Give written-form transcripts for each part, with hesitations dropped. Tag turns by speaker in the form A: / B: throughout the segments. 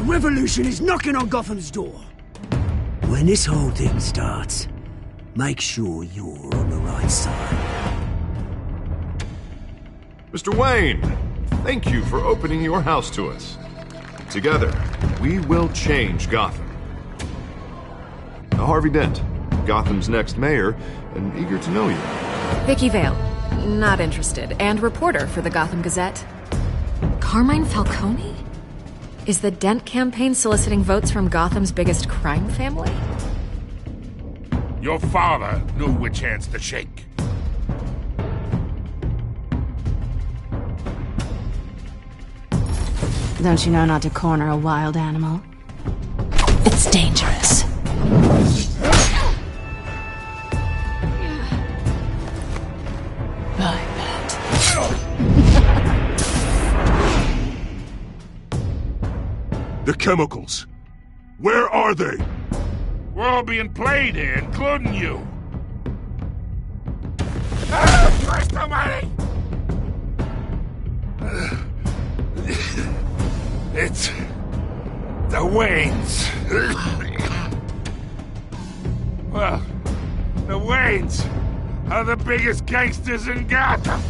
A: revolution is knocking on Gotham's door. When this whole thing starts, make sure you're on the right side.
B: Mr. Wayne, thank you for opening your house to us. Together, we will change Gotham. Harvey Dent, Gotham's next mayor, and eager to know you.
C: Vicky Vale, not interested, and reporter for the Gotham Gazette. Carmine Falcone? Is the Dent campaign soliciting votes from Gotham's biggest crime family?
D: Your father knew which hands to shake.
E: Don't you know not to corner a wild animal? It's dangerous. I bet.
D: The chemicals. Where are they? We're all being played here, including you. Christ almighty! It's the Waynes. Well, the Waynes are the biggest gangsters in Gotham.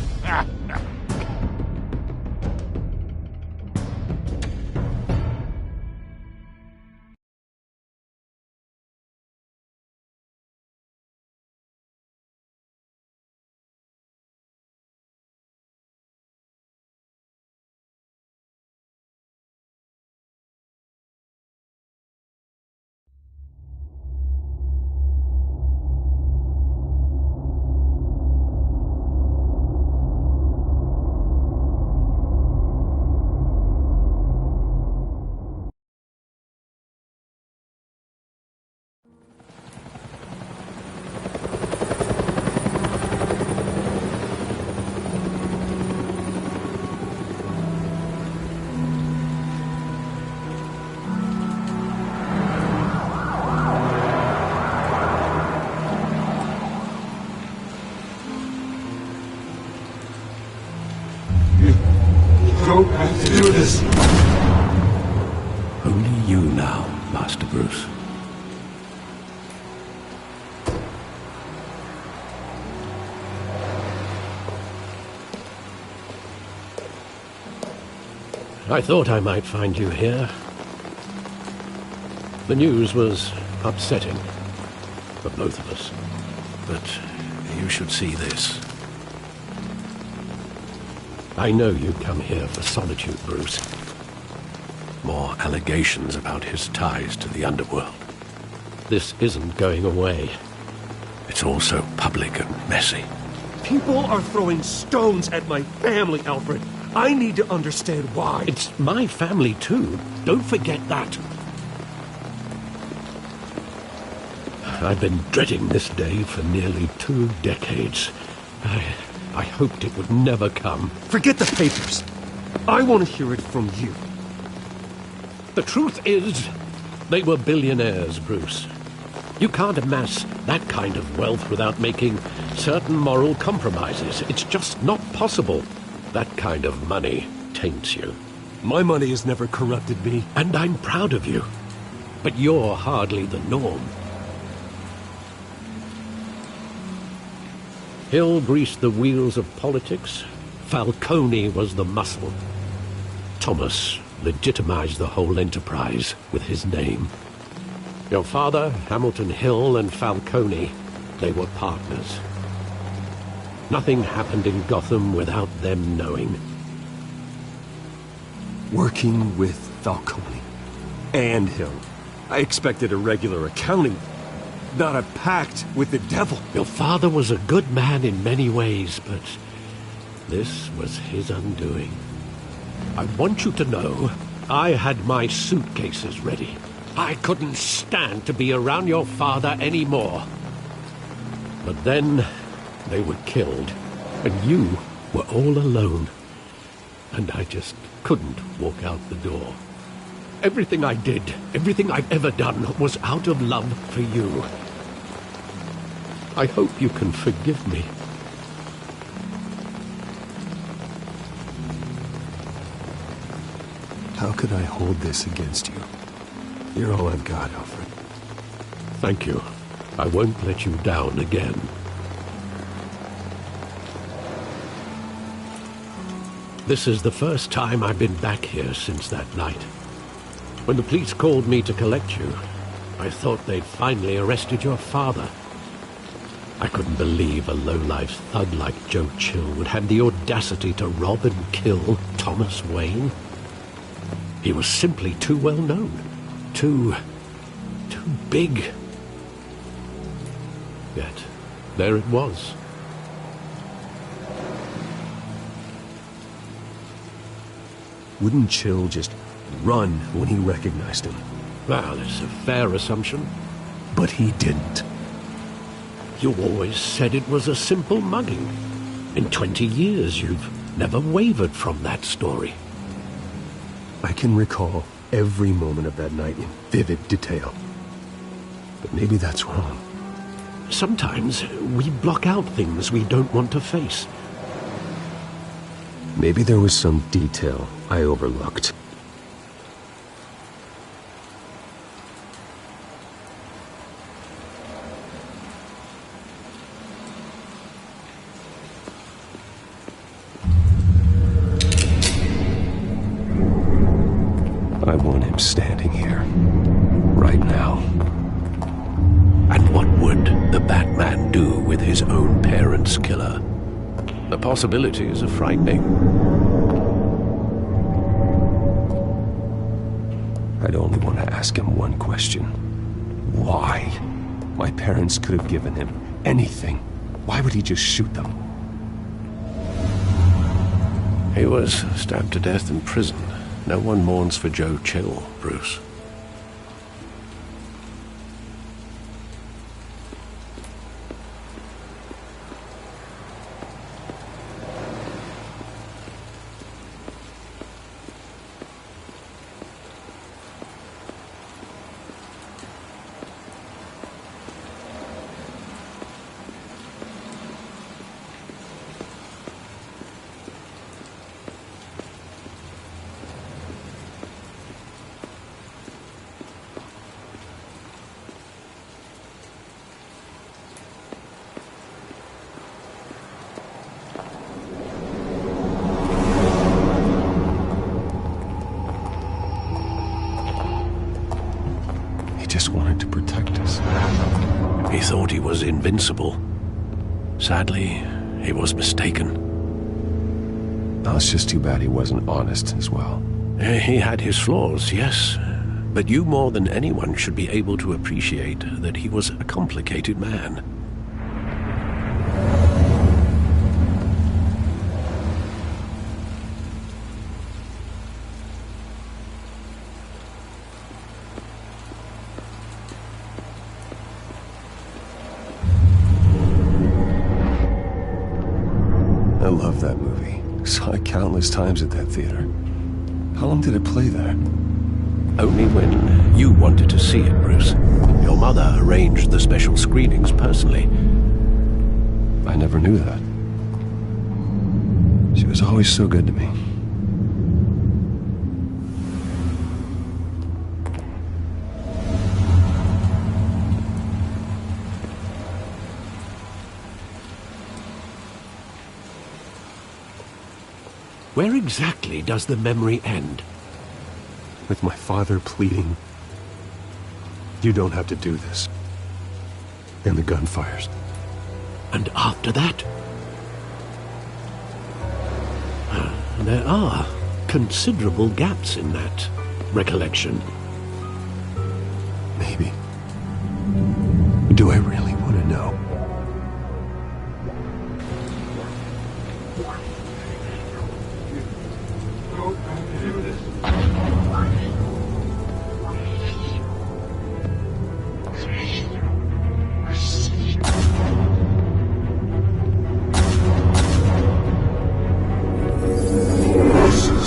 F: Don't have to do this.
G: Only you now, Master Bruce. I thought I might find you here. The news was upsetting for both of us. But you should see this. I know you come here for solitude, Bruce. More allegations about his ties to the underworld. This isn't going away. It's all so public and messy.
F: People are throwing stones at my family, Alfred. I need to understand why.
G: It's my family, too. Don't forget that. I've been dreading this day for nearly 2 decades. I hoped it would never come.
F: Forget the papers. I want to hear it from you.
G: The truth is, they were billionaires, Bruce. You can't amass that kind of wealth without making certain moral compromises. It's just not possible. That kind of money taints you.
F: My money has never corrupted me.
G: And I'm proud of you. But you're hardly the norm. Hill greased the wheels of politics. Falcone was the muscle. Thomas legitimized the whole enterprise with his name. Your father, Hamilton Hill, and Falcone, they were partners. Nothing happened in Gotham without them knowing.
F: Working with Falcone and Hill. I expected a regular accounting, not a pact with the devil.
G: Your father was a good man in many ways, but this was his undoing. I want you to know, I had my suitcases ready. I couldn't stand to be around your father anymore. But then they were killed, and you were all alone. And I just couldn't walk out the door. Everything I did, everything I've ever done, was out of love for you. I hope you can forgive me.
F: How could I hold this against you? You're all I've got, Alfred.
G: Thank you. I won't let you down again. This is the first time I've been back here since that night. When the police called me to collect you, I thought they'd finally arrested your father. I couldn't believe a low-life thug like Joe Chill would have the audacity to rob and kill Thomas Wayne. He was simply too well known. Too big. Yet, there it was.
F: Wouldn't Chill just run when he recognized him?
G: Well, it's a fair assumption.
F: But he didn't.
G: You always said it was a simple mugging. In 20 years, you've never wavered from that story.
F: I can recall every moment of that night in vivid detail. But maybe that's wrong.
G: Sometimes we block out things we don't want to face.
F: Maybe there was some detail I overlooked. I want him standing here, right now.
G: And what would the Batman do with his own parents' killer? The possibilities are frightening.
F: I'd only want to ask him one question. Why? My parents could have given him anything. Why would he just shoot them?
G: He was stabbed to death in prison. No one mourns for Joe Chill, Bruce.
F: Just wanted to protect us.
G: He thought he was invincible. Sadly, he was mistaken.
F: Oh, it's just too bad he wasn't honest as well.
G: He had his flaws, yes. But you more than anyone should be able to appreciate that he was a complicated man.
F: I love that movie. Saw it countless times at that theater. How long did it play there?
G: Only when you wanted to see it, Bruce. Your mother arranged the special screenings personally.
F: I never knew that. She was always so good to me.
G: Where exactly does the memory end?
F: With my father pleading, "You don't have to do this." And the gun fires.
G: And after that? There are considerable gaps in that recollection.
F: Maybe. Do I really want to know?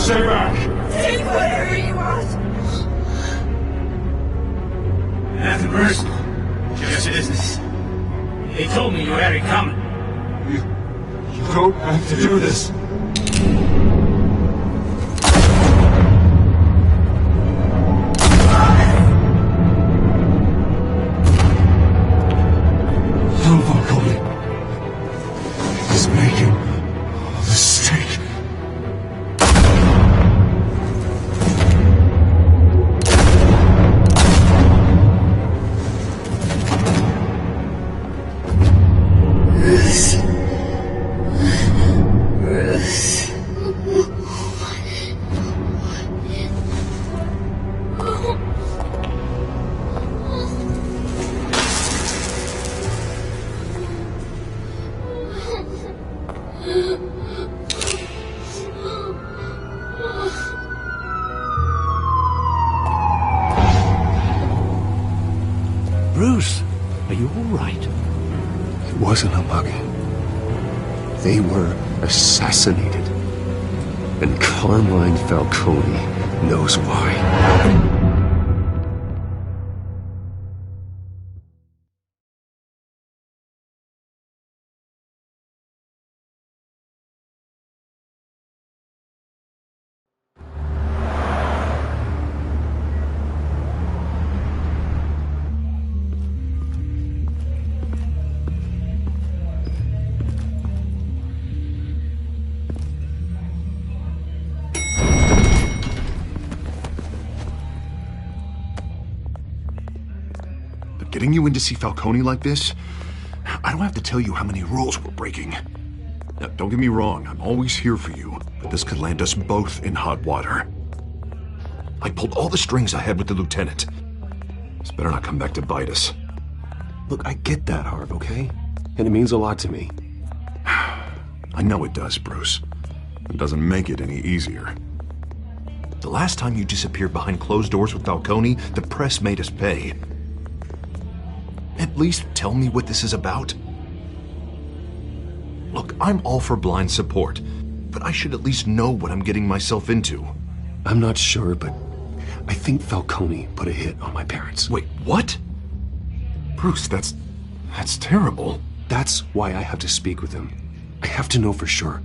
D: Stay back!
H: Take whatever you want!
A: Nothing personal. Just business. They told me you had it coming.
D: You don't have to do this.
G: Bruce, are you all right?
F: It wasn't a mug. They were assassinated. And Carmine Falcone knows why.
B: Getting you in to see Falcone like this? I don't have to tell you how many rules we're breaking. Now, don't get me wrong, I'm always here for you, but this could land us both in hot water. I pulled all the strings I had with the lieutenant. This better not come back to bite us.
F: Look, I get that, Harv, okay? And it means a lot to me.
B: I know it does, Bruce. It doesn't make it any easier. The last time you disappeared behind closed doors with Falcone, the press made us pay. At least tell me what this is about. Look, I'm all for blind support, but I should at least know what I'm getting myself into.
F: I'm not sure, but I think Falcone put a hit on my parents.
B: Wait, what? Bruce, that's terrible.
F: That's why I have to speak with him. I have to know for sure.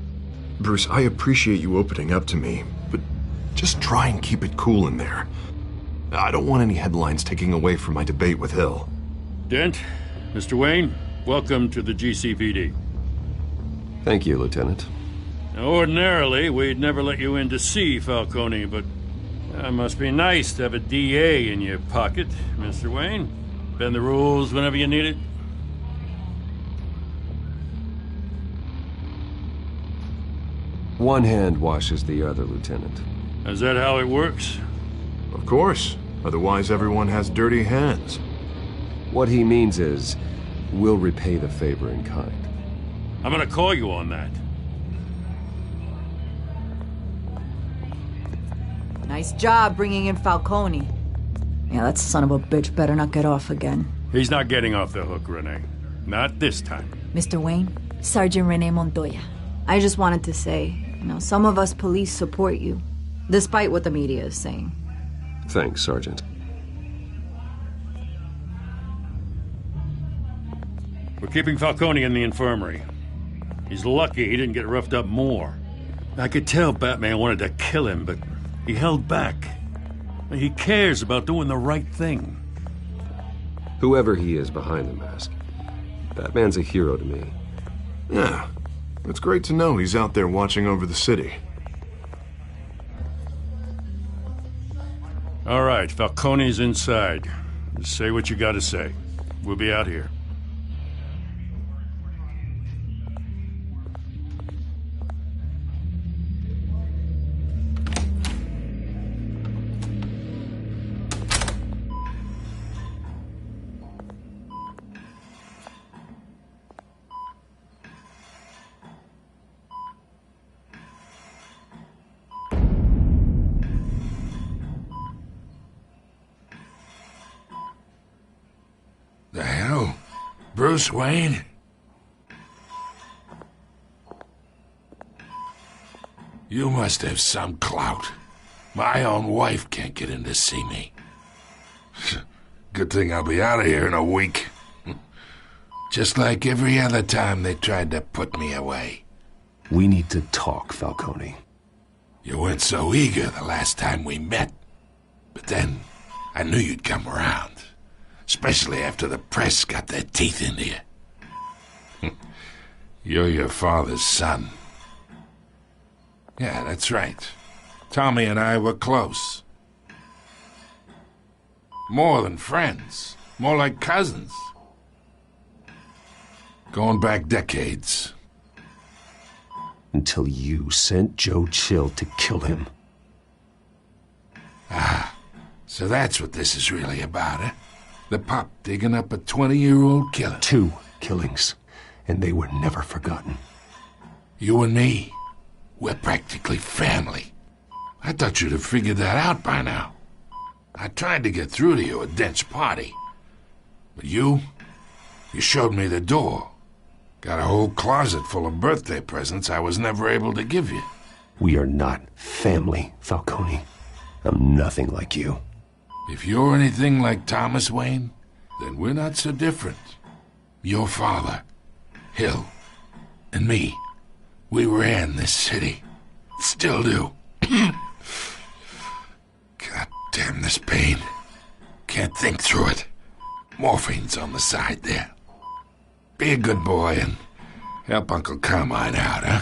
B: Bruce, I appreciate you opening up to me, but just try and keep it cool in there. I don't want any headlines taking away from my debate with Hill.
I: Dent, Mr. Wayne, welcome to the GCPD.
F: Thank you, Lieutenant.
I: Now, ordinarily, we'd never let you in to see Falcone, but it must be nice to have a DA in your pocket, Mr. Wayne. Bend the rules whenever you need it.
F: One hand washes the other, Lieutenant.
I: Is that how it works?
B: Of course. Otherwise, everyone has dirty hands.
F: What he means is, we'll repay the favor in kind.
I: I'm gonna call you on that.
J: Nice job bringing in Falcone. Yeah, that son of a bitch better not get off again.
I: He's not getting off the hook, Renee. Not this time.
J: Mr. Wayne, Sergeant Renee Montoya. I just wanted to say, some of us police support you, despite what the media is saying.
F: Thanks, Sergeant.
I: We're keeping Falcone in the infirmary. He's lucky he didn't get roughed up more. I could tell Batman wanted to kill him, but he held back. He cares about doing the right thing.
F: Whoever he is behind the mask, Batman's a hero to me.
B: Yeah, it's great to know he's out there watching over the city.
I: All right, Falcone's inside. Just say what you gotta say. We'll be out here.
D: The hell? Bruce Wayne? You must have some clout. My own wife can't get in to see me. Good thing I'll be out of here in a week. Just like every other time they tried to put me away.
F: We need to talk, Falcone.
D: You weren't so eager the last time we met. But then, I knew you'd come around. Especially after the press got their teeth into you. You're your father's son. Yeah, that's right. Tommy and I were close. More than friends. More like cousins. Going back decades.
F: Until you sent Joe Chill to kill him.
D: Ah, so that's what this is really about, eh? The pup digging up a 20-year-old killer.
F: 2 killings, and they were never forgotten.
D: You and me, we're practically family. I thought you'd have figured that out by now. I tried to get through to you at Dent's party. But you showed me the door. Got a whole closet full of birthday presents I was never able to give you.
F: We are not family, Falcone. I'm nothing like you.
D: If you're anything like Thomas Wayne, then we're not so different. Your father, Hill, and me, we ran this city. Still do. God damn this pain. Can't think through it. Morphine's on the side there. Be a good boy and help Uncle Carmine out, huh?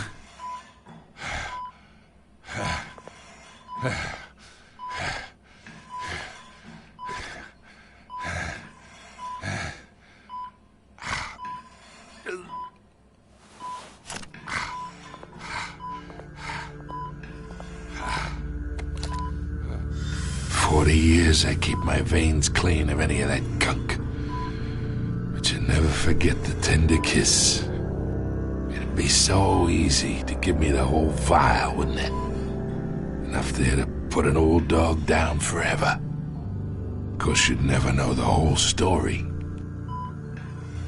D: 40 years I keep my veins clean of any of that gunk. But you never forget the tender kiss. It'd be so easy to give me the whole vial, wouldn't it? Enough there to put an old dog down forever. Of course, you'd never know the whole story.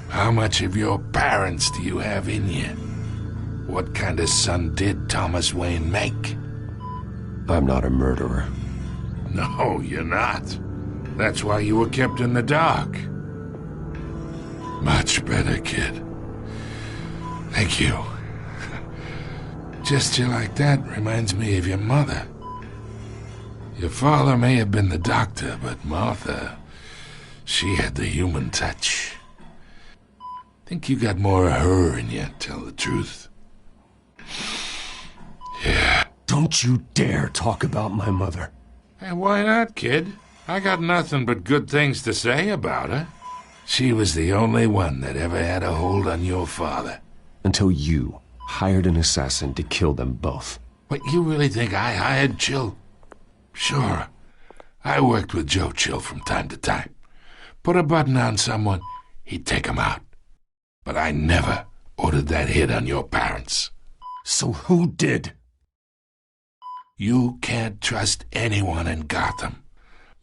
D: How much of your parents do you have in you? What kind of son did Thomas Wayne make?
F: I'm not a murderer.
D: No, you're not. That's why you were kept in the dark. Much better, kid. Thank you. Gesture like that reminds me of your mother. Your father may have been the doctor, but Martha, she had the human touch. Think you got more of her in you, tell the truth. Yeah.
F: Don't you dare talk about my mother.
D: Hey, why not, kid? I got nothing but good things to say about her. She was the only one that ever had a hold on your father.
F: Until you hired an assassin to kill them both.
D: What, you really think I hired Chill? Sure. I worked with Joe Chill from time to time. Put a button on someone, he'd take him out. But I never ordered that hit on your parents.
F: So who did?
D: You can't trust anyone in Gotham.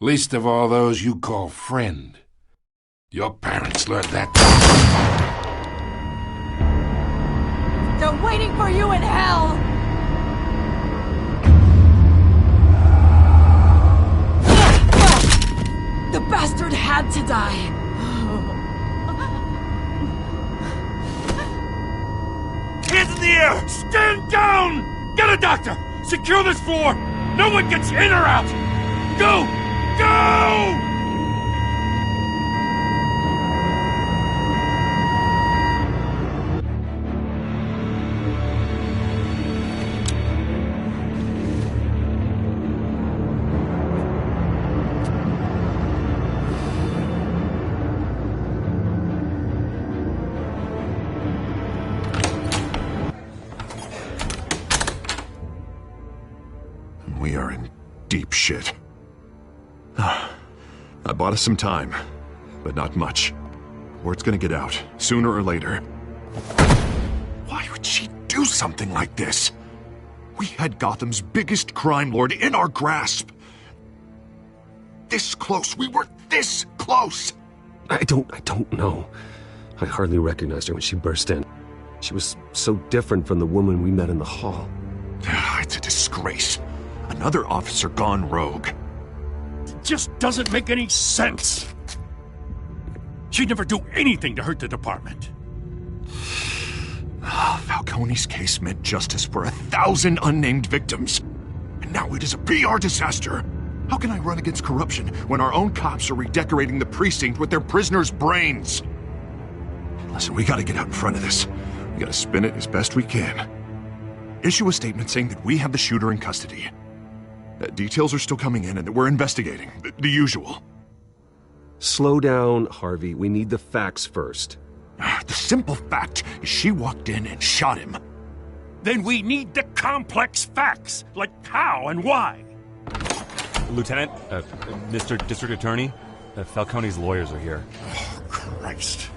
D: Least of all those you call friend. Your parents learned that.
J: They're waiting for you in hell! The bastard had to die!
I: Hands in the air! Stand down! Get a doctor! Secure this floor! No one gets in or out! Go! Go!
B: We are in deep shit. I bought us some time, but not much. Word's gonna get out, sooner or later. Why would she do something like this? We had Gotham's biggest crime lord in our grasp. This close, we were this close!
F: I don't know. I hardly recognized her when she burst in. She was so different from the woman we met in the hall.
B: It's a disgrace. Another officer gone rogue.
I: It just doesn't make any sense. She'd never do anything to hurt the department.
B: Falcone's case meant justice for 1,000 unnamed victims. And now it is a PR disaster. How can I run against corruption when our own cops are redecorating the precinct with their prisoners' brains? Listen, we gotta get out in front of this. We gotta spin it as best we can. Issue a statement saying that we have the shooter in custody. Details are still coming in and that we're investigating. The usual.
F: Slow down, Harvey. We need the facts first.
B: The simple fact is she walked in and shot him.
I: Then we need the complex facts, like how and why.
K: Lieutenant, Mr. District Attorney, Falcone's lawyers are here.
B: Oh, Christ.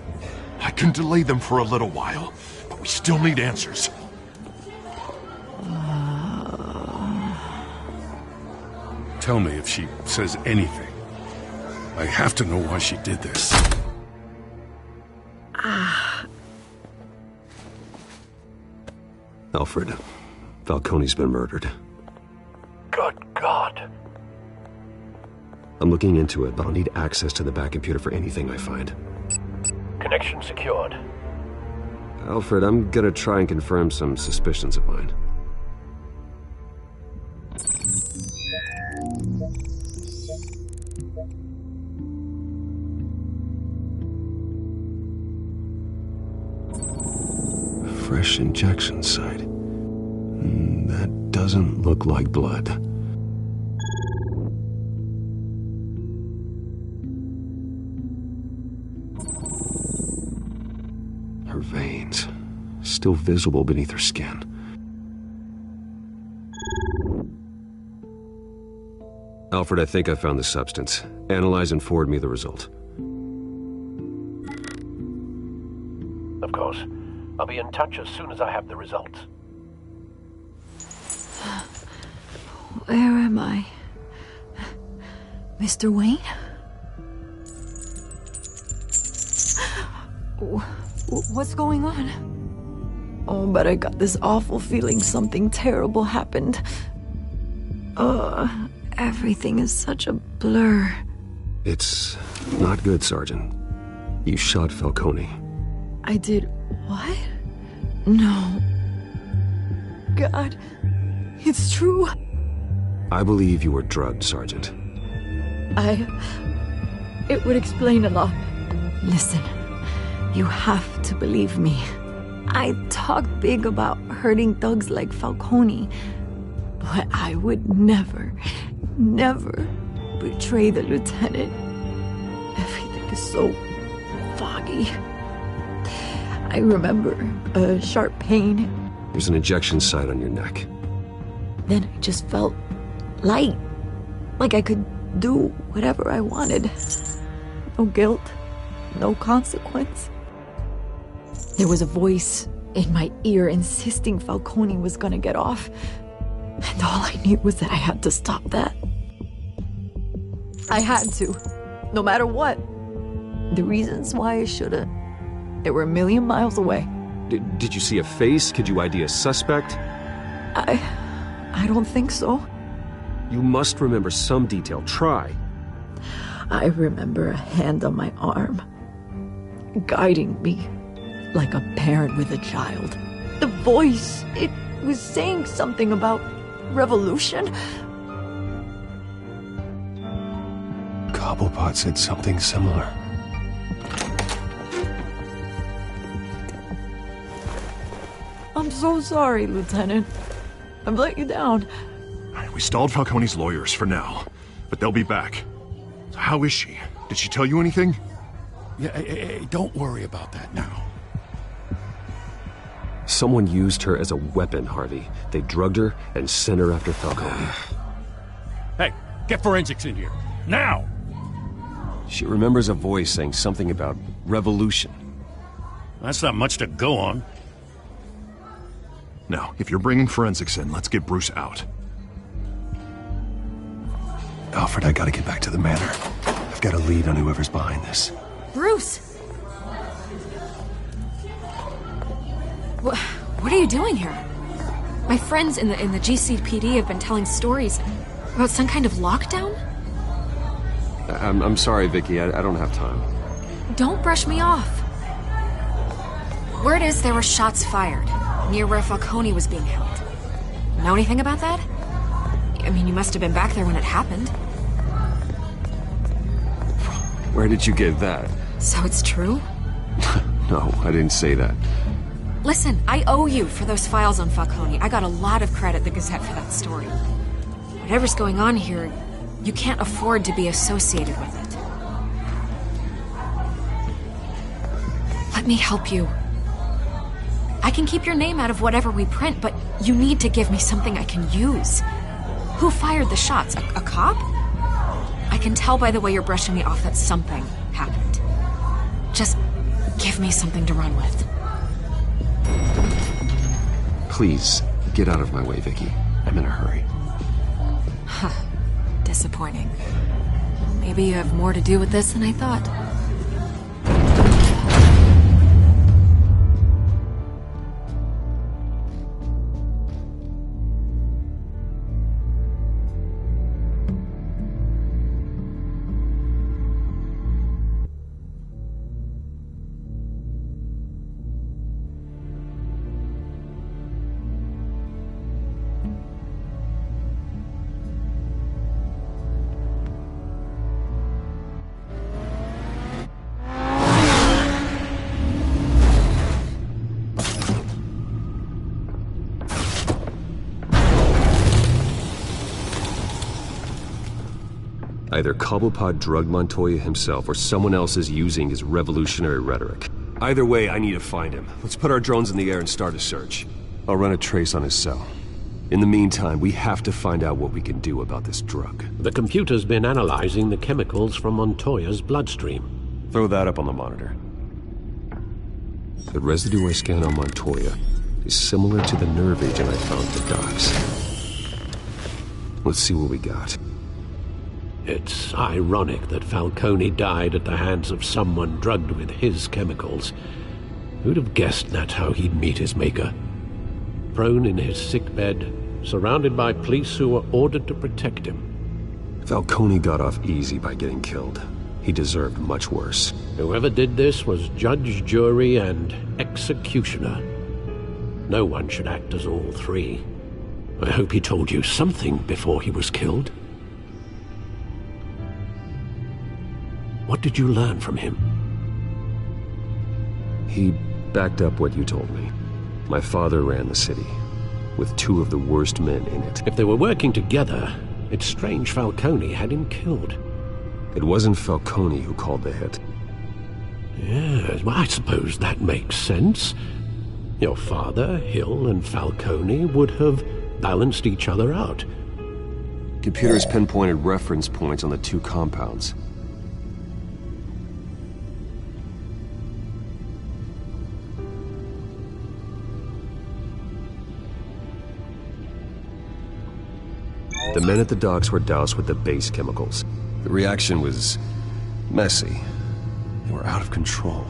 B: I can delay them for a little while, but we still need answers.
I: Tell me if she says anything. I have to know why she did this.
F: Alfred, Falcone's been murdered.
G: Good God.
F: I'm looking into it, but I'll need access to the back computer for anything I find.
G: Connection secured.
F: Alfred, I'm gonna try and confirm some suspicions of mine. Fresh injection site. That doesn't look like blood. Her veins, still visible beneath her skin. Alfred, I think I found the substance. Analyze and forward me the result.
G: Of course. I'll be in touch as soon as I have the results.
J: Where am I? Mr. Wayne? What's going on? Oh, but I got this awful feeling something terrible happened. Everything is such a blur.
F: It's not good, Sergeant. You shot Falcone.
J: I did what? No. God, it's true.
F: I believe you were drugged, Sergeant.
J: It would explain a lot. Listen, you have to believe me. I talk big about hurting thugs like Falcone, but I would never betray the lieutenant. Everything is so foggy. I remember a sharp pain.
F: There's an injection site on your neck.
J: Then I just felt light. Like I could do whatever I wanted. No guilt, no consequence. There was a voice in my ear insisting Falcone was gonna get off. And all I knew was that I had to stop that. I had to, no matter what. The reasons why I shouldn't, they were a million miles away.
F: Did you see a face? Could you ID a suspect?
J: I don't think so.
F: You must remember some detail. Try.
J: I remember a hand on my arm, guiding me like a parent with a child. The voice, it was saying something about revolution.
F: Cobblepot said something similar.
J: I'm so sorry, Lieutenant. I've let you down.
B: We stalled Falcone's lawyers for now, but they'll be back. So how is she? Did she tell you anything?
D: Yeah, hey, don't worry about that now.
F: Someone used her as a weapon, Harvey. They drugged her and sent her after Falcone.
I: Hey, get forensics in here. Now!
F: She remembers a voice saying something about revolution.
I: That's not much to go on.
B: Now, if you're bringing forensics in, let's get Bruce out.
F: Alfred, I gotta get back to the manor. I've got a lead on whoever's behind this.
C: Bruce! What are you doing here? My friends in the GCPD have been telling stories about some kind of lockdown?
F: I'm sorry, Vicky. I don't have time.
C: Don't brush me off. Word is there were shots fired near where Falcone was being held. Know anything about that? I mean, you must have been back there when it happened.
F: Where did you get that?
C: So it's true?
F: No, I didn't say that.
C: Listen, I owe you for those files on Falcone. I got a lot of credit at the Gazette for that story. Whatever's going on here, you can't afford to be associated with it. Let me help you. I can keep your name out of whatever we print, but you need to give me something I can use. Who fired the shots? A cop? I can tell by the way you're brushing me off that something happened. Just give me something to run with.
F: Please, get out of my way, Vicky. I'm in a hurry.
C: Huh. Disappointing. Maybe you have more to do with this than I thought.
F: Either Cobblepot drugged Montoya himself or someone else is using his revolutionary rhetoric. Either way, I need to find him. Let's put our drones in the air and start a search. I'll run a trace on his cell. In the meantime, we have to find out what we can do about this drug.
G: The computer's been analyzing the chemicals from Montoya's bloodstream.
F: Throw that up on the monitor. The residue I scanned on Montoya is similar to the nerve agent I found at the docks. Let's see what we got.
G: It's ironic that Falcone died at the hands of someone drugged with his chemicals. Who'd have guessed that's how he'd meet his maker? Prone in his sickbed, surrounded by police who were ordered to protect him.
F: Falcone got off easy by getting killed. He deserved much worse.
G: Whoever did this was judge, jury, and executioner. No one should act as all three. I hope he told you something before he was killed. What did you learn from him?
F: He backed up what you told me. My father ran the city, with 2 of the worst men in it.
G: If they were working together, it's strange Falcone had him killed.
F: It wasn't Falcone who called the hit.
G: Yes, well, I suppose that makes sense. Your father, Hill, and Falcone would have balanced each other out.
F: Computers pinpointed reference points on the 2 compounds. The men at the docks were doused with the base chemicals. The reaction was messy. They were out of control.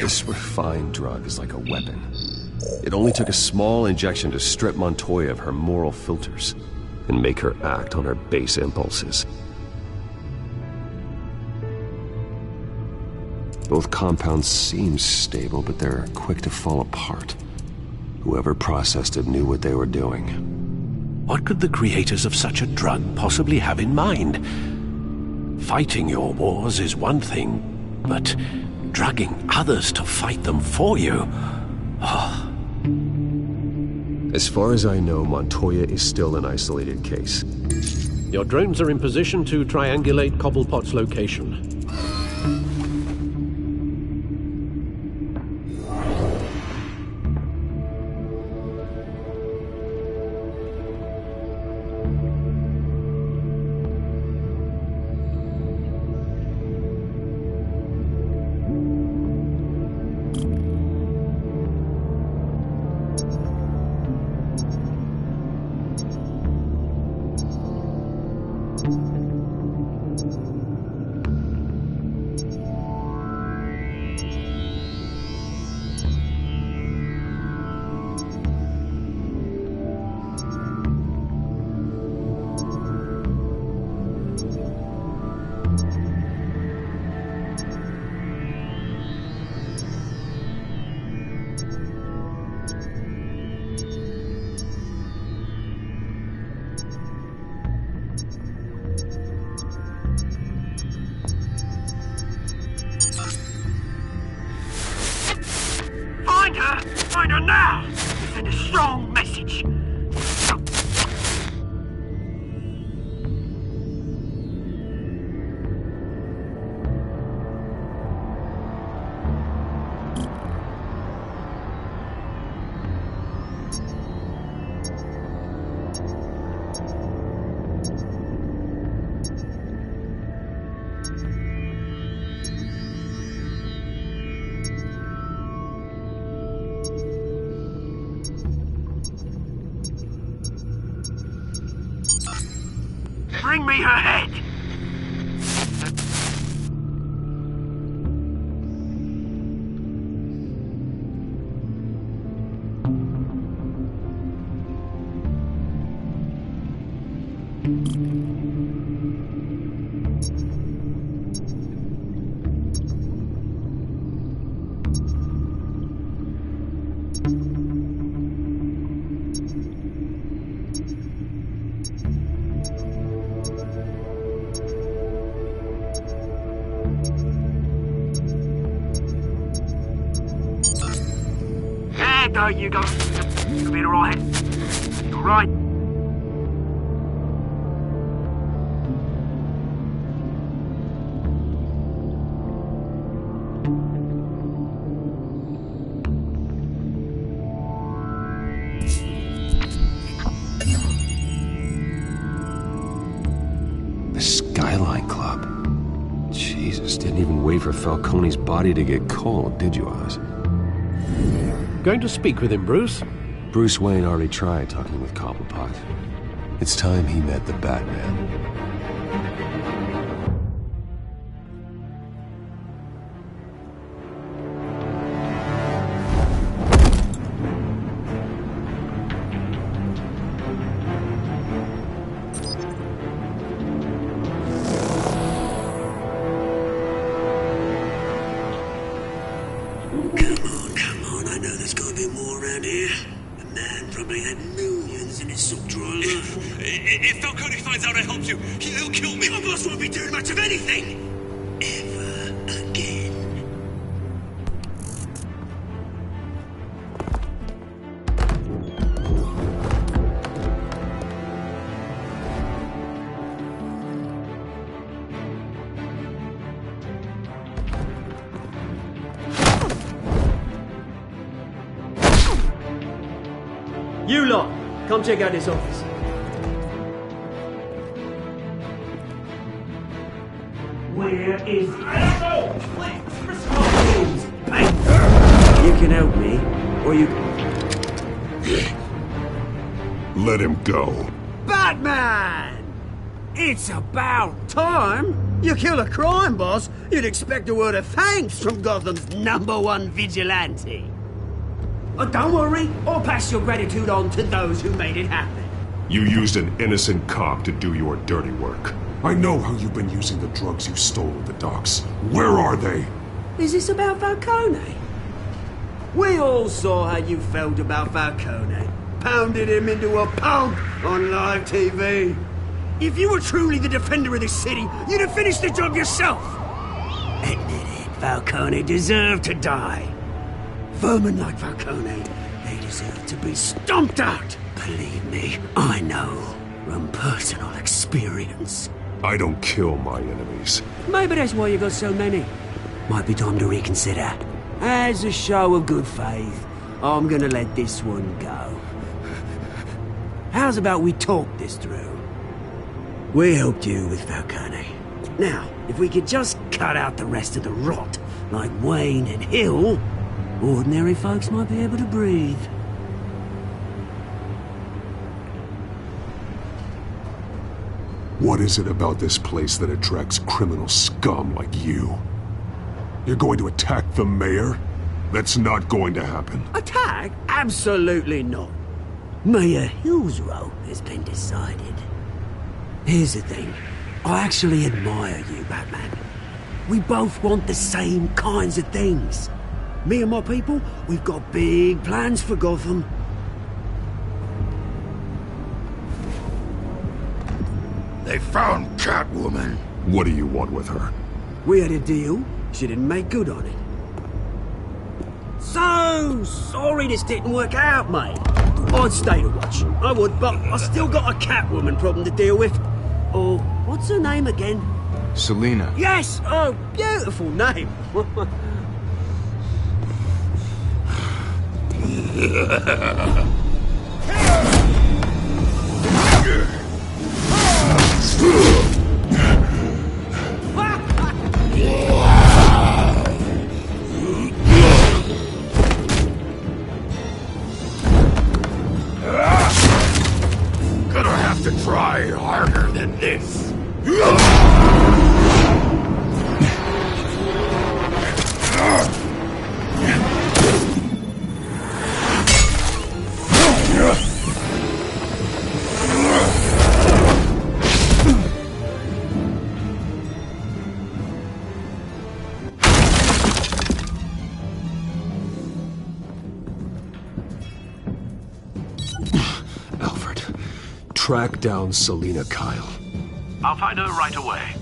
F: This refined drug is like a weapon. It only took a small injection to strip Montoya of her moral filters and make her act on her base impulses. Both compounds seem stable, but they're quick to fall apart. Whoever processed it knew what they were doing.
G: What could the creators of such a drug possibly have in mind? Fighting your wars is one thing, but drugging others to fight them for you? Oh.
F: As far as I know, Montoya is still an isolated case.
G: Your drones are in position to triangulate Cobblepot's location.
A: Find her now! Send a strong message. Bring me her head! alright though, Hugo. You'll be alright. You're right.
F: The Skyline Club. Jesus, didn't even wait for Falcone's body to get cold, did you, Oz?
G: Going to speak with him, Bruce?
F: Bruce Wayne already tried talking with Cobblepot. It's time he met the Batman.
A: Come on, I know there's gotta be more around here. The man probably had millions in his sock drawer.
L: If Falcone finds out I helped you, he'll kill me.
A: Your boss won't be doing much of anything! Ever again.
M: You lot, come check out this office.
A: Where is he?
M: I don't know! Please,
A: Please, you can help me, or you...
B: Let him go.
A: Batman! It's about time! You kill a crime boss, you'd expect a word of thanks from Gotham's #1 vigilante. Oh, don't worry, I'll pass your gratitude on to those who made it happen.
B: You used an innocent cop to do your dirty work. I know how you've been using the drugs you stole at the docks. Where are they?
A: Is this about Falcone? We all saw how you felt about Falcone. Pounded him into a pulp on live TV. If you were truly the defender of this city, you'd have finished the job yourself. Admit it, Falcone deserved to die. Vermin like Falcone, they deserve to be stomped out. Believe me, I know from personal experience.
B: I don't kill my enemies.
A: Maybe that's why you got so many. Might be time to reconsider. As a show of good faith, I'm gonna let this one go. How's about we talk this through? We helped you with Falcone. Now, if we could just cut out the rest of the rot, like Wayne and Hill, ordinary folks might be able to breathe.
B: What is it about this place that attracts criminal scum like you? You're going to attack the mayor? That's not going to happen.
A: Attack? Absolutely not. Mayor Hill's role has been decided. Here's the thing. I actually admire you, Batman. We both want the same kinds of things. Me and my people, we've got big plans for Gotham.
D: They found Catwoman.
B: What do you want with her?
A: We had a deal. She didn't make good on it. So sorry this didn't work out, mate. I'd stay to watch. I would, but I still got a Catwoman problem to deal with. Oh, what's her name again?
L: Selina.
A: Yes! Oh, beautiful name.
D: Gonna have to try harder than this.
F: Alfred, track down Selina Kyle.
N: I'll find her right away.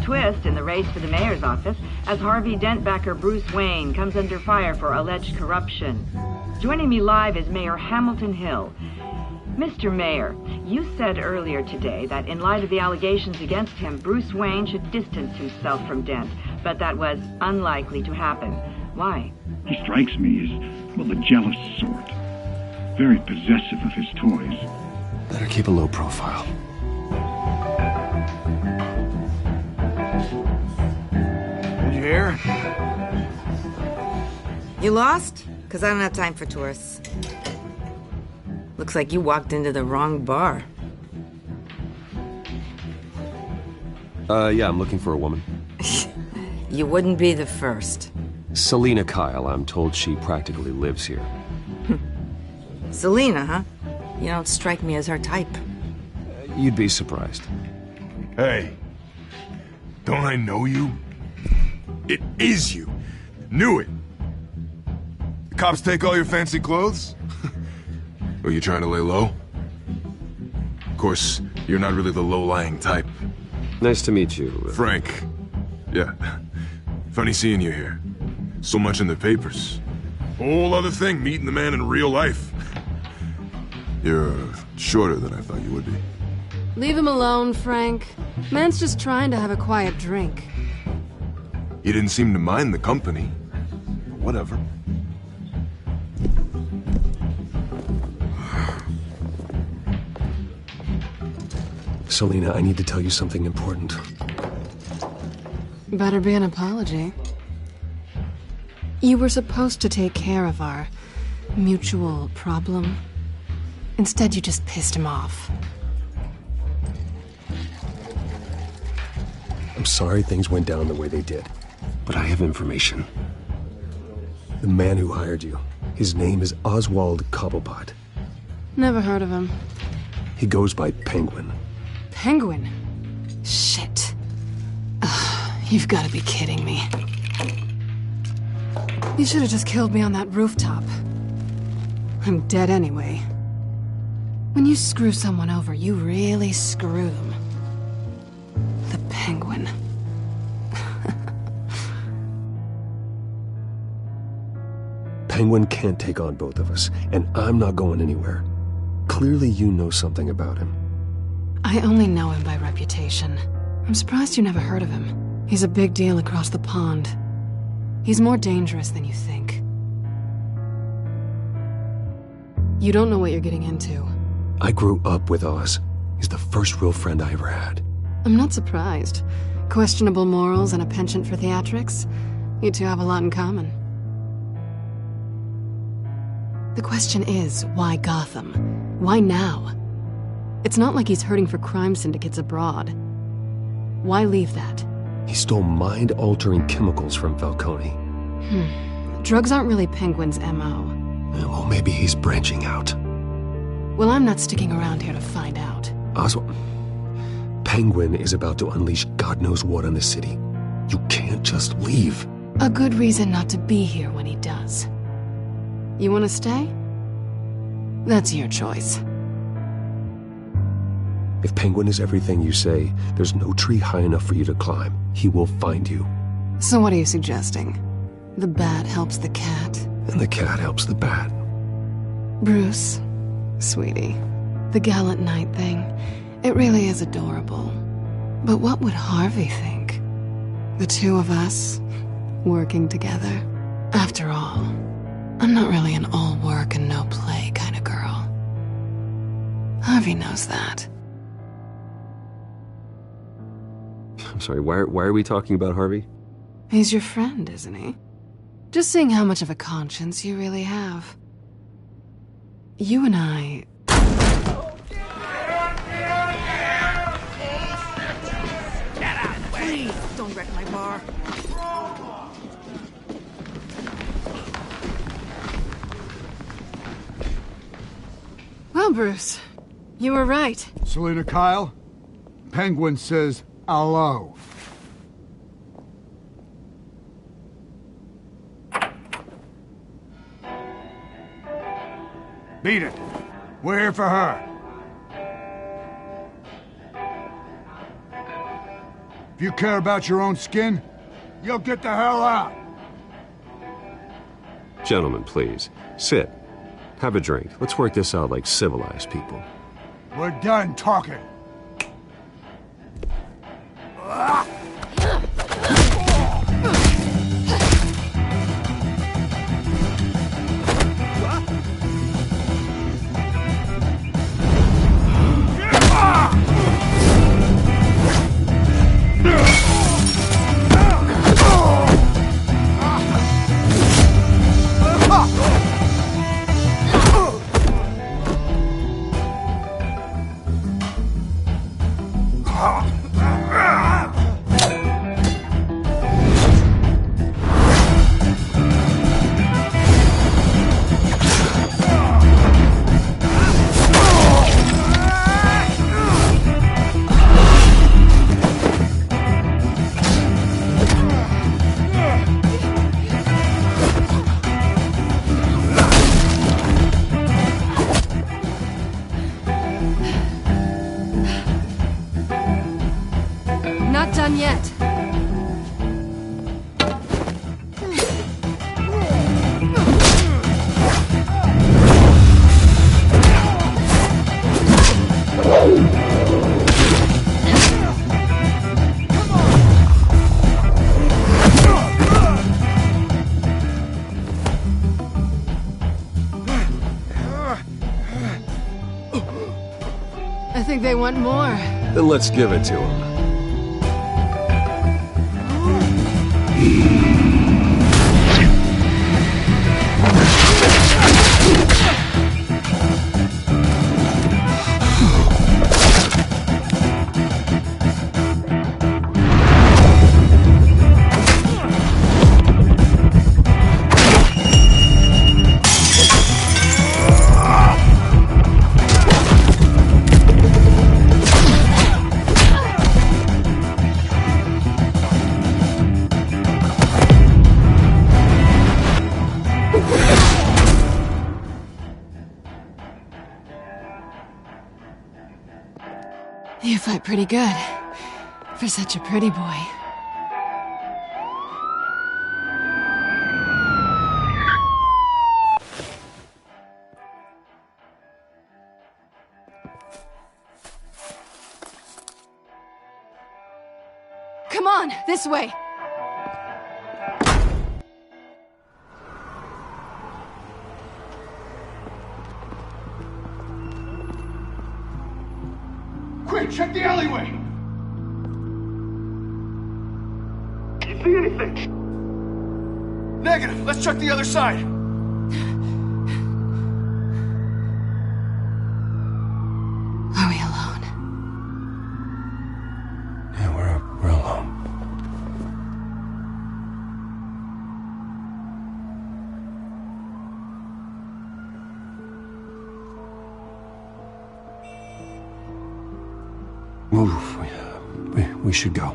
O: Twist in the race for the mayor's office as Harvey Dent-backer Bruce Wayne comes under fire for alleged corruption. Joining me live is Mayor Hamilton Hill. Mr. Mayor, you said earlier today that in light of the allegations against him, Bruce Wayne should distance himself from Dent, but that was unlikely to happen. Why?
P: He strikes me as, well, the jealous sort. Very possessive of his toys.
F: Better keep a low profile.
Q: Here?
R: You lost? Because I don't have time for tourists. Looks like you walked into the wrong bar.
F: Yeah, I'm looking for a woman.
R: You wouldn't be the first.
F: Selina Kyle, I'm told she practically lives here.
R: Selina, huh? You don't strike me as her type.
F: You'd be surprised.
Q: Hey, don't I know you? It is you. Knew it. The cops take all your fancy clothes?
B: Are you trying to lay low? Of course, you're not really the low-lying type.
F: Nice to meet you.
B: Frank. Yeah. Funny seeing you here. So much in the papers. Whole other thing, meeting the man in real life. You're shorter than I thought you would be.
E: Leave him alone, Frank. Man's just trying to have a quiet drink.
B: You didn't seem to mind the company. Whatever.
F: Selina, I need to tell you something important.
E: Better be an apology. You were supposed to take care of our mutual problem. Instead, you just pissed him off.
F: I'm sorry things went down the way they did, but I have information. The man who hired you, his name is Oswald Cobblepot.
E: Never heard of him.
F: He goes by Penguin.
E: Penguin? Shit. Ugh, you've got to be kidding me. You should have just killed me on that rooftop. I'm dead anyway. When you screw someone over, you really screw them. The Penguin.
F: Penguin can't take on both of us, and I'm not going anywhere. Clearly you know something about him.
E: I only know him by reputation. I'm surprised you never heard of him. He's a big deal across the pond. He's more dangerous than you think. You don't know what you're getting into.
F: I grew up with Oz. He's the first real friend I ever had.
E: I'm not surprised. Questionable morals and a penchant for theatrics. You two have a lot in common. The question is, why Gotham? Why now? It's not like he's hurting for crime syndicates abroad. Why leave that?
F: He stole mind-altering chemicals from Falcone.
E: Drugs aren't really Penguin's M.O.
F: Well, maybe he's branching out.
E: Well, I'm not sticking around here to find out.
F: Oswald, Penguin is about to unleash God knows what on the city. You can't just leave.
E: A good reason not to be here when he does. You want to stay? That's your choice.
F: If Penguin is everything you say, there's no tree high enough for you to climb. He will find you.
E: So what are you suggesting? The bat helps the cat?
F: And the cat helps the bat.
E: Bruce, sweetie, the gallant knight thing, it really is adorable. But what would Harvey think? The two of us, working together? After all, I'm not really an all work and no play kind of girl. Harvey knows that.
F: I'm sorry, why are we talking about Harvey?
E: He's your friend, isn't he? Just seeing how much of a conscience you really have. You and I...
J: Please, don't wreck my bar.
E: Well, Bruce, you were right.
S: Selina Kyle, Penguin says hello. Beat it. We're here for her. If you care about your own skin, you'll get the hell out.
F: Gentlemen, please. Sit. Have a drink. Let's work this out like civilized people.
S: We're done talking.
E: Not done yet. I think they want more.
F: Then let's give it to them.
E: You fight pretty good. For such a pretty boy. Come on, this way!
S: Quick, check the alleyway!
L: You see anything?
S: Negative. Let's check the other side.
E: Are we alone?
F: Yeah, we're alone. Move. We should go.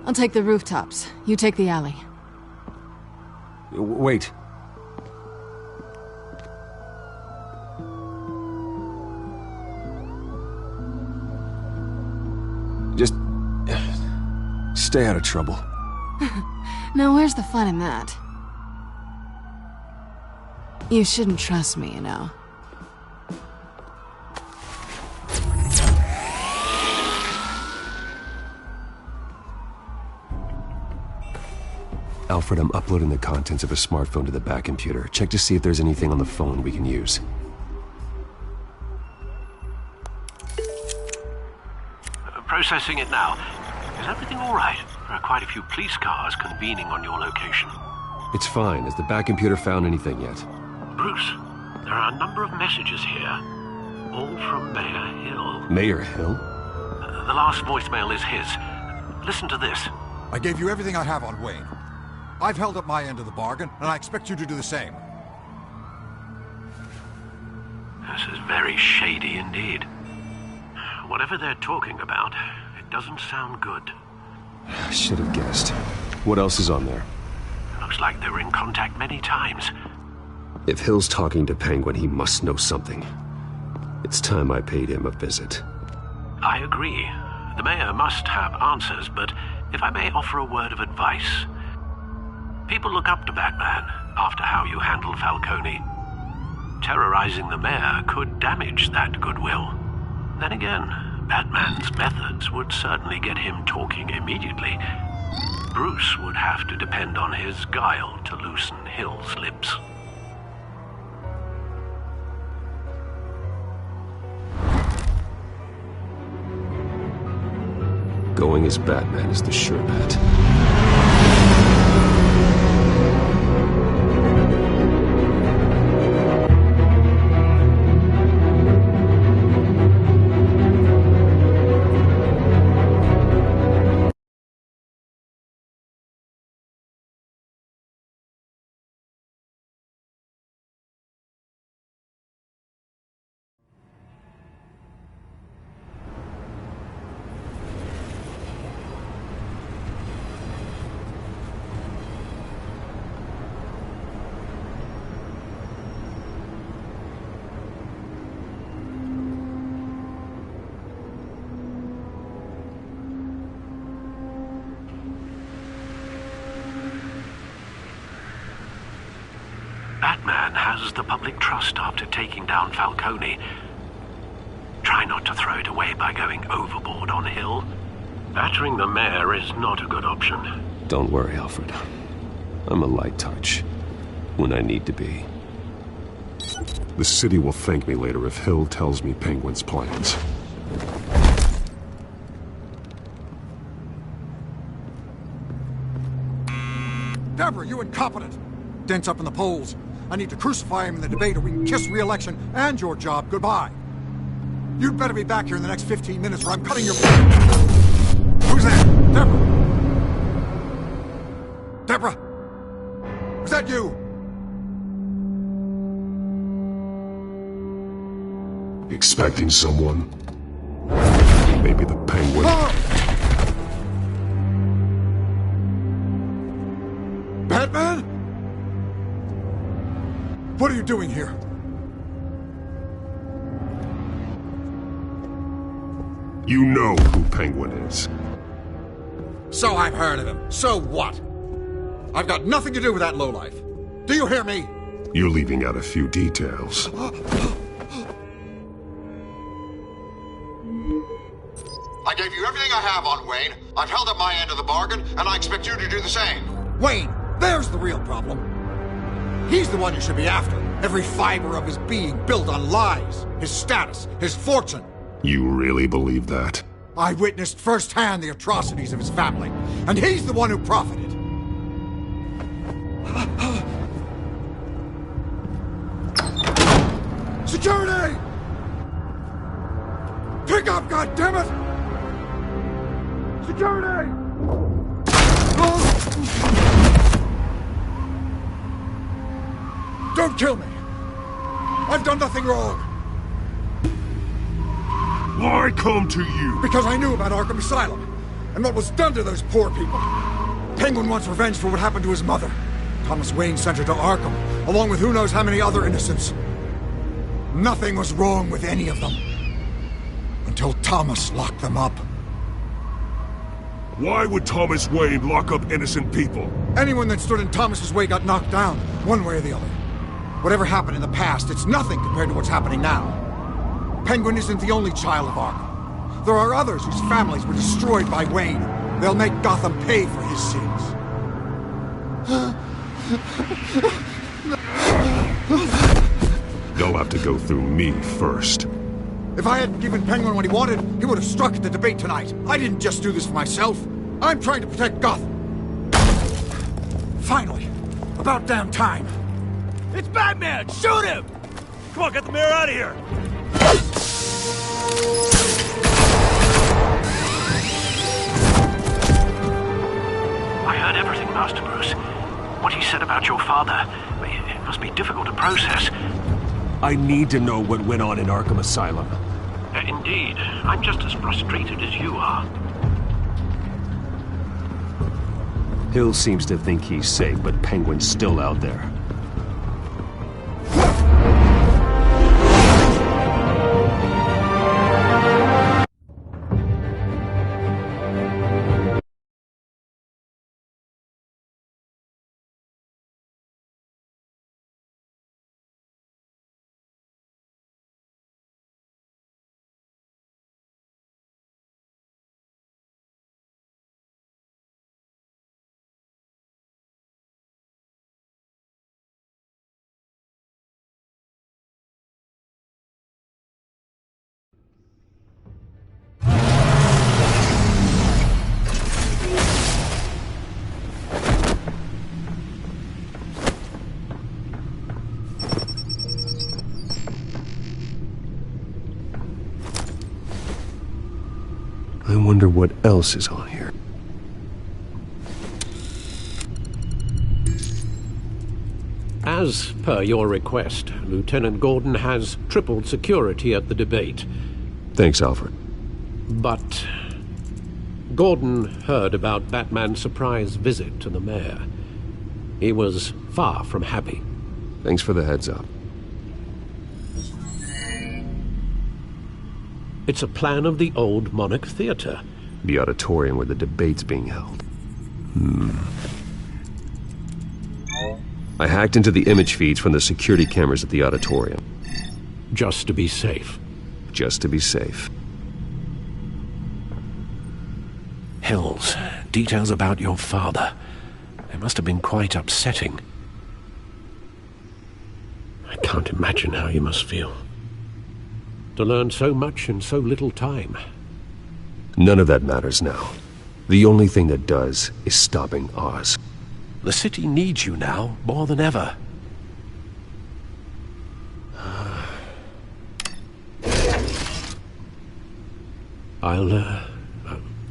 E: I'll take the rooftops. You take the alley.
F: Wait. Just... stay out of trouble.
E: Now where's the fun in that? You shouldn't trust me, you know.
F: Alfred, I'm uploading the contents of a smartphone to the back computer. Check to see if there's anything on the phone we can use.
N: Processing it now. Is everything all right?
G: There are quite a few police cars convening on your location.
F: It's fine. Has the back computer found anything yet?
G: Bruce, there are a number of messages here. All from Mayor Hill.
F: Mayor Hill?
G: The last voicemail is his. Listen to this.
T: I gave you everything I have on Wayne. I've held up my end of the bargain, and I expect you to do the same.
G: This is very shady indeed. Whatever they're talking about, it doesn't sound good.
F: I should have guessed. What else is on there?
G: Looks like they were in contact many times.
F: If Hill's talking to Penguin, he must know something. It's time I paid him a visit.
G: I agree. The mayor must have answers, but if I may offer a word of advice. People look up to Batman after how you handled Falcone. Terrorizing the mayor could damage that goodwill. Then again, Batman's methods would certainly get him talking immediately. Bruce would have to depend on his guile to loosen Hill's lips.
F: Going as Batman is the sure bet.
G: Batman has the public trust after taking down Falcone. Try not to throw it away by going overboard on Hill. Battering the mayor is not a good option.
F: Don't worry, Alfred. I'm a light touch. When I need to be. The city will thank me later if Hill tells me Penguin's plans.
T: Deborah, you incompetent! Dent's up in the polls. I need to crucify him in the debate or we can kiss re-election and your job goodbye. You'd better be back here in the next 15 minutes or I'm cutting your... Who's that? Deborah? Deborah? Was that you?
B: Expecting someone? Maybe the Penguin.
T: Batman? What are you doing here?
B: You know who Penguin is.
T: So I've heard of him. So what? I've got nothing to do with that lowlife. Do you hear me?
B: You're leaving out a few details.
T: I gave you everything I have on Wayne. I've held up my end of the bargain, and I expect you to do the same. Wayne, there's the real problem. He's the one you should be after. Every fiber of his being built on lies. His status, his fortune.
B: You really believe that?
T: I witnessed firsthand the atrocities of his family, and he's the one who profited. Security! Pick up, goddammit! Security! Don't kill me! I've done nothing wrong!
B: Why come to you?
T: Because I knew about Arkham Asylum, and what was done to those poor people. Penguin wants revenge for what happened to his mother. Thomas Wayne sent her to Arkham, along with who knows how many other innocents. Nothing was wrong with any of them. Until Thomas locked them up.
B: Why would Thomas Wayne lock up innocent people?
T: Anyone that stood in Thomas's way got knocked down, one way or the other. Whatever happened in the past, it's nothing compared to what's happening now. Penguin isn't the only child of Arkham. There are others whose families were destroyed by Wayne. They'll make Gotham pay for his sins.
B: They'll have to go through me first.
T: If I hadn't given Penguin what he wanted, he would have struck at the debate tonight. I didn't just do this for myself. I'm trying to protect Gotham. Finally. About damn time.
L: It's Batman! Shoot him! Come on, get the mayor out of here!
N: I heard everything, Master Bruce. What he said about your father, it must be difficult to process.
F: I need to know what went on in Arkham Asylum.
N: Indeed. I'm just as frustrated as you are.
F: Hill seems to think he's safe, but Penguin's still out there. I wonder what else is on here.
G: As per your request, Lieutenant Gordon has tripled security at the debate.
F: Thanks, Alfred.
G: But Gordon heard about Batman's surprise visit to the mayor. He was far from happy.
F: Thanks for the heads up.
G: It's a plan of the old Monarch Theater.
F: The auditorium where the debate's being held. I hacked into the image feeds from the security cameras at the auditorium.
G: Just to be safe.
F: Just to be safe.
G: Hills, details about your father. They must have been quite upsetting. I can't imagine how you must feel. To learn so much in so little time.
F: None of that matters now. The only thing that does is stopping Oz.
G: The city needs you now, more than ever. I'll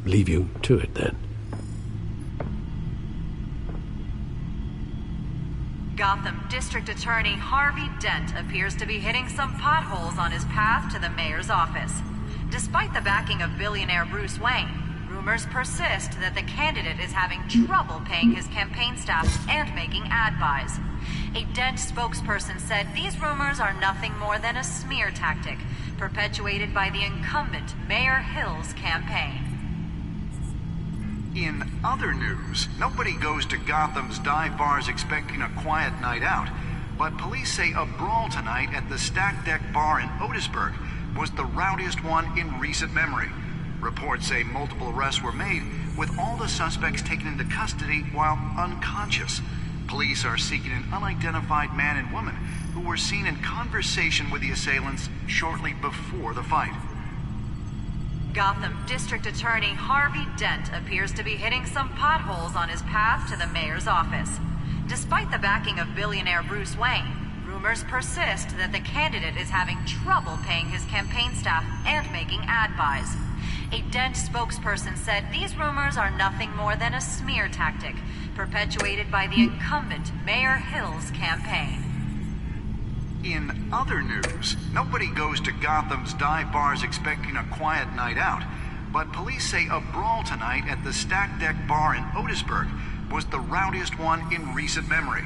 G: leave you to it then.
U: Gotham District Attorney Harvey Dent appears to be hitting some potholes on his path to the mayor's office. Despite the backing of billionaire Bruce Wayne, rumors persist that the candidate is having trouble paying his campaign staff and making ad buys. A Dent spokesperson said these rumors are nothing more than a smear tactic, perpetuated by the incumbent Mayor Hill's campaign.
V: In other news, nobody goes to Gotham's dive bars expecting a quiet night out, but police say a brawl tonight at the Stack Deck Bar in Otisburg was the rowdiest one in recent memory. Reports say multiple arrests were made, with all the suspects taken into custody while unconscious. Police are seeking an unidentified man and woman who were seen in conversation with the assailants shortly before the fight.
U: Gotham District Attorney Harvey Dent appears to be hitting some potholes on his path to the mayor's office. Despite the backing of billionaire Bruce Wayne, rumors persist that the candidate is having trouble paying his campaign staff and making ad buys. A Dent spokesperson said these rumors are nothing more than a smear tactic, perpetuated by the incumbent Mayor Hill's campaign.
V: In other news, nobody goes to Gotham's dive bars expecting a quiet night out, but police say a brawl tonight at the Stack Deck Bar in Otisburg was the rowdiest one in recent memory.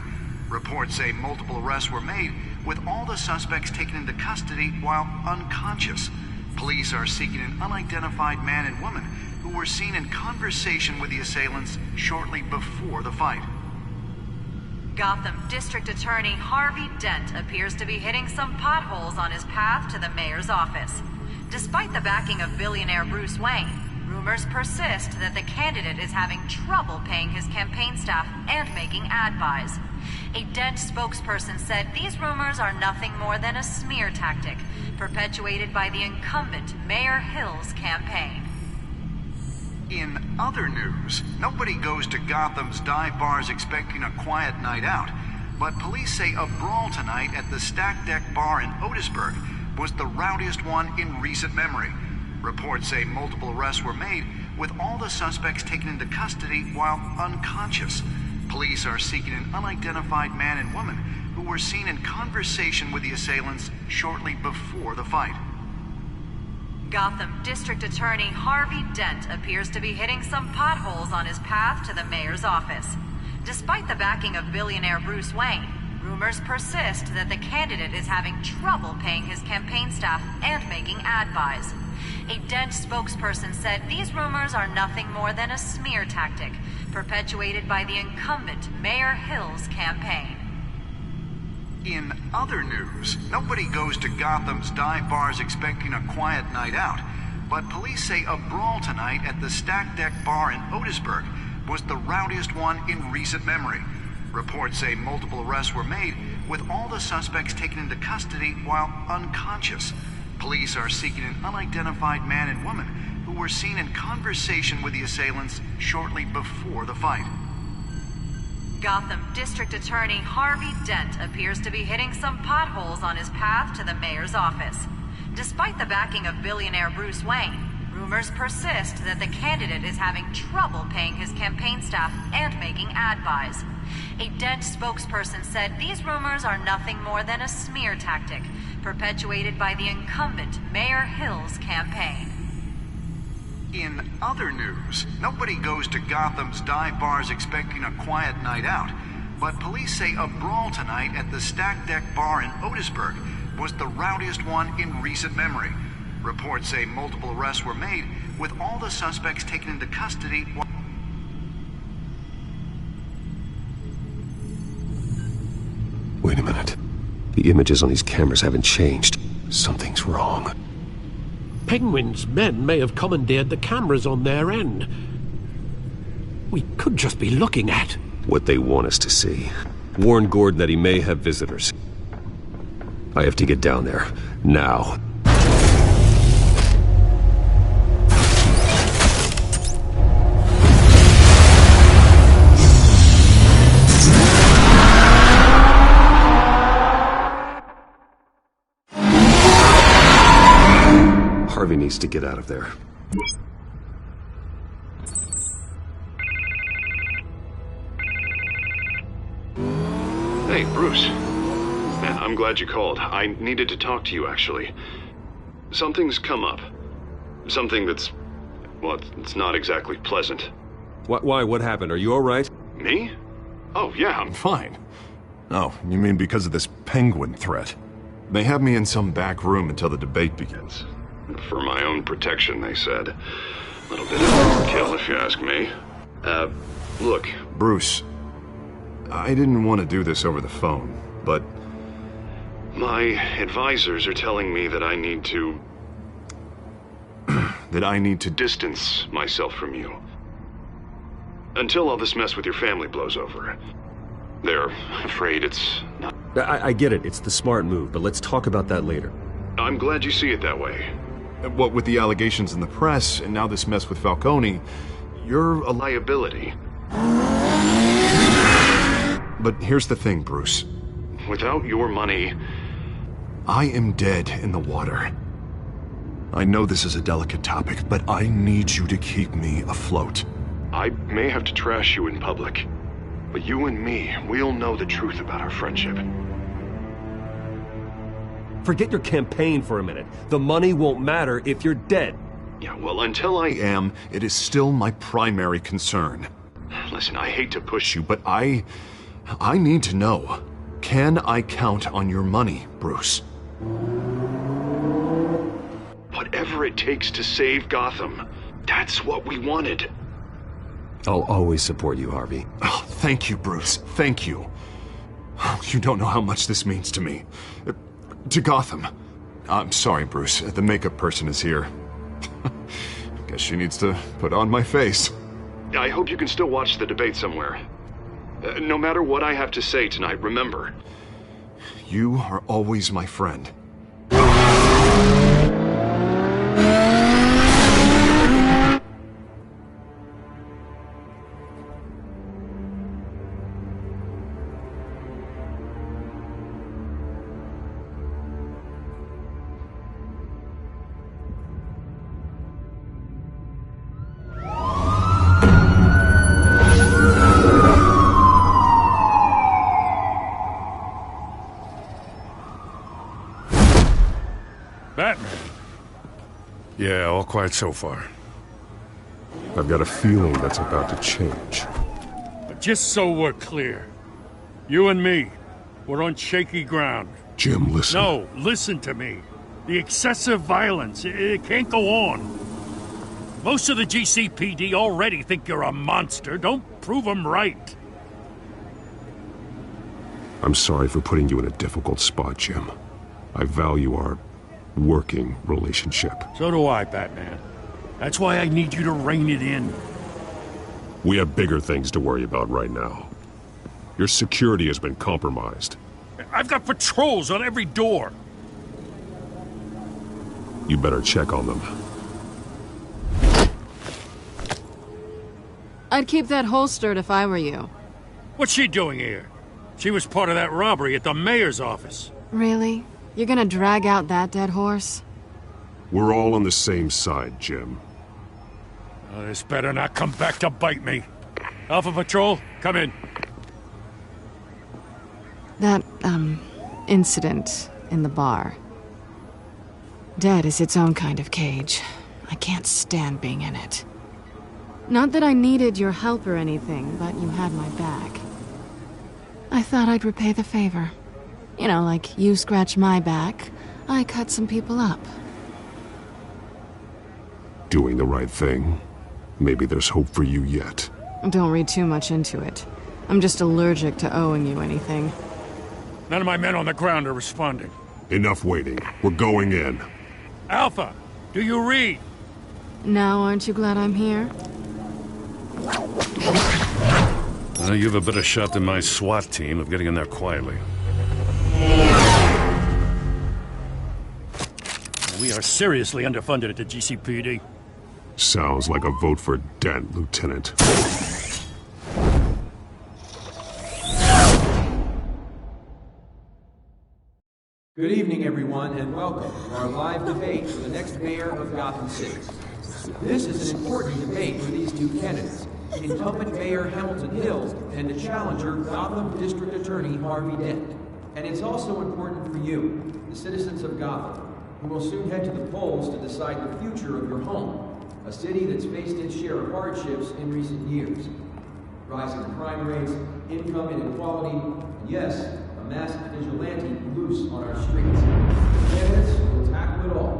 V: Reports say multiple arrests were made, with all the suspects taken into custody while unconscious. Police are seeking an unidentified man and woman who were seen in conversation with the assailants shortly before the fight.
U: Gotham District Attorney Harvey Dent appears to be hitting some potholes on his path to the mayor's office. Despite the backing of billionaire Bruce Wayne, rumors persist that the candidate is having trouble paying his campaign staff and making ad buys. A Dent spokesperson said these rumors are nothing more than a smear tactic, perpetuated by the incumbent Mayor Hill's campaign.
V: In other news, nobody goes to Gotham's dive bars expecting a quiet night out, but police say a brawl tonight at the Stack Deck Bar in Otisburg was the rowdiest one in recent memory. Reports say multiple arrests were made, with all the suspects taken into custody while unconscious. Police are seeking an unidentified man and woman who were seen in conversation with the assailants shortly before the fight.
U: Gotham District Attorney Harvey Dent appears to be hitting some potholes on his path to the mayor's office. Despite the backing of billionaire Bruce Wayne, rumors persist that the candidate is having trouble paying his campaign staff and making ad buys. A Dent spokesperson said these rumors are nothing more than a smear tactic, perpetuated by the incumbent Mayor Hill's campaign.
V: In other news, nobody goes to Gotham's dive bars expecting a quiet night out, but police say a brawl tonight at the Stack Deck Bar in Otisburg was the rowdiest one in recent memory. Reports say multiple arrests were made, with all the suspects taken into custody while unconscious. Police are seeking an unidentified man and woman who were seen in conversation with the assailants shortly before the fight.
U: Gotham District Attorney Harvey Dent appears to be hitting some potholes on his path to the mayor's office. Despite the backing of billionaire Bruce Wayne, rumors persist that the candidate is having trouble paying his campaign staff and making ad buys. A Dent spokesperson said these rumors are nothing more than a smear tactic, perpetuated by the incumbent Mayor Hill's campaign.
V: In other news, nobody goes to Gotham's dive bars expecting a quiet night out, but police say a brawl tonight at the Stack Deck Bar in Otisburg was the rowdiest one in recent memory. Reports say multiple arrests were made, with all the suspects taken into custody.
F: Wait a minute. The images on these cameras haven't changed. Something's wrong.
G: Penguin's men may have commandeered the cameras on their end. We could just be looking at
F: what they want us to see. Warn Gordon that he may have visitors. I have to get down there. Now. Harvey needs to get out of there.
H: Hey, Bruce. Man, I'm glad you called. I needed to talk to you, actually. Something's come up. Something that's... well, it's not exactly pleasant.
F: Why? What happened? Are you alright?
H: Me? Oh, yeah, I'm
B: fine. Oh, you mean because of this penguin threat? They have me in some back room until the debate begins.
H: For my own protection, they said. A little bit of overkill, if you ask me. Look.
B: Bruce, I didn't want to do this over the phone, but...
H: my advisors are telling me that I need to...
B: that I need to...
H: distance myself from you. Until all this mess with your family blows over. They're afraid it's not...
F: I get it. It's the smart move, but let's talk about that later.
H: I'm glad you see it that way.
B: What with the allegations in the press, and now this mess with Falcone, you're a
H: liability.
B: But here's the thing, Bruce.
H: Without your money...
B: I am dead in the water. I know this is a delicate topic, but I need you to keep me afloat.
H: I may have to trash you in public, but you and me, we'll know the truth about our friendship.
F: Forget your campaign for a minute. The money won't matter if you're dead.
H: Yeah, well, until I
B: am, it is still my primary concern.
H: Listen, I hate to push
B: you, but I need to know. Can I count on your money, Bruce?
H: Whatever it takes to save Gotham. That's what we wanted.
F: I'll always support you, Harvey.
B: Oh, thank you, Bruce. Thank you. You don't know how much this means to me. To Gotham. I'm sorry, Bruce. The makeup person is here. Guess she needs to put on my face.
H: I hope you can still watch the debate somewhere. No matter what I have to say tonight, remember.
B: You are always my friend.
D: Batman? Yeah, all quiet so far.
F: I've got a feeling that's about to change.
G: But just so we're clear, you and me, we're on shaky ground.
F: Jim, listen.
G: No, listen to me. The excessive violence, it can't go on. Most of the GCPD already think you're a monster. Don't prove them right.
F: I'm sorry for putting you in a difficult spot, Jim. I value our working relationship.
G: So do I, Batman. That's why I need you to rein it in.
F: We have bigger things to worry about right now. Your security has been compromised.
G: I've got patrols on every door.
F: You better check on them.
E: I'd keep that holstered if I were you.
G: What's she doing here? She was part of that robbery at the mayor's office.
E: Really? You're gonna drag out that dead horse?
F: We're all on the same side, Jim.
G: Oh, this better not come back to bite me. Alpha Patrol, come in.
E: That, incident in the bar. Dead is its own kind of cage. I can't stand being in it. Not that I needed your help or anything, but you had my back. I thought I'd repay the favor. You know, like you scratch my back, I cut some people up.
F: Doing the right thing. Maybe there's hope for you yet.
E: Don't read too much into it. I'm just allergic to owing you anything.
G: None of my men on the ground are responding.
F: Enough waiting. We're going in.
G: Alpha, do you read?
E: Now aren't you glad I'm here?
D: You have a better shot than my SWAT team of getting in there quietly.
G: We are seriously underfunded at the GCPD.
F: Sounds like a vote for Dent, Lieutenant.
I: Good evening, everyone, and welcome to our live debate for the next mayor of Gotham City. This is an important debate for these two candidates. Incumbent Mayor Hamilton Hill and the challenger, Gotham District Attorney Harvey Dent. And it's also important for you, the citizens of Gotham, who will soon head to the polls to decide the future of your home, a city that's faced its share of hardships in recent years. Rising crime rates, income inequality, and yes, a masked vigilante loose on our streets. The candidates will tackle it all.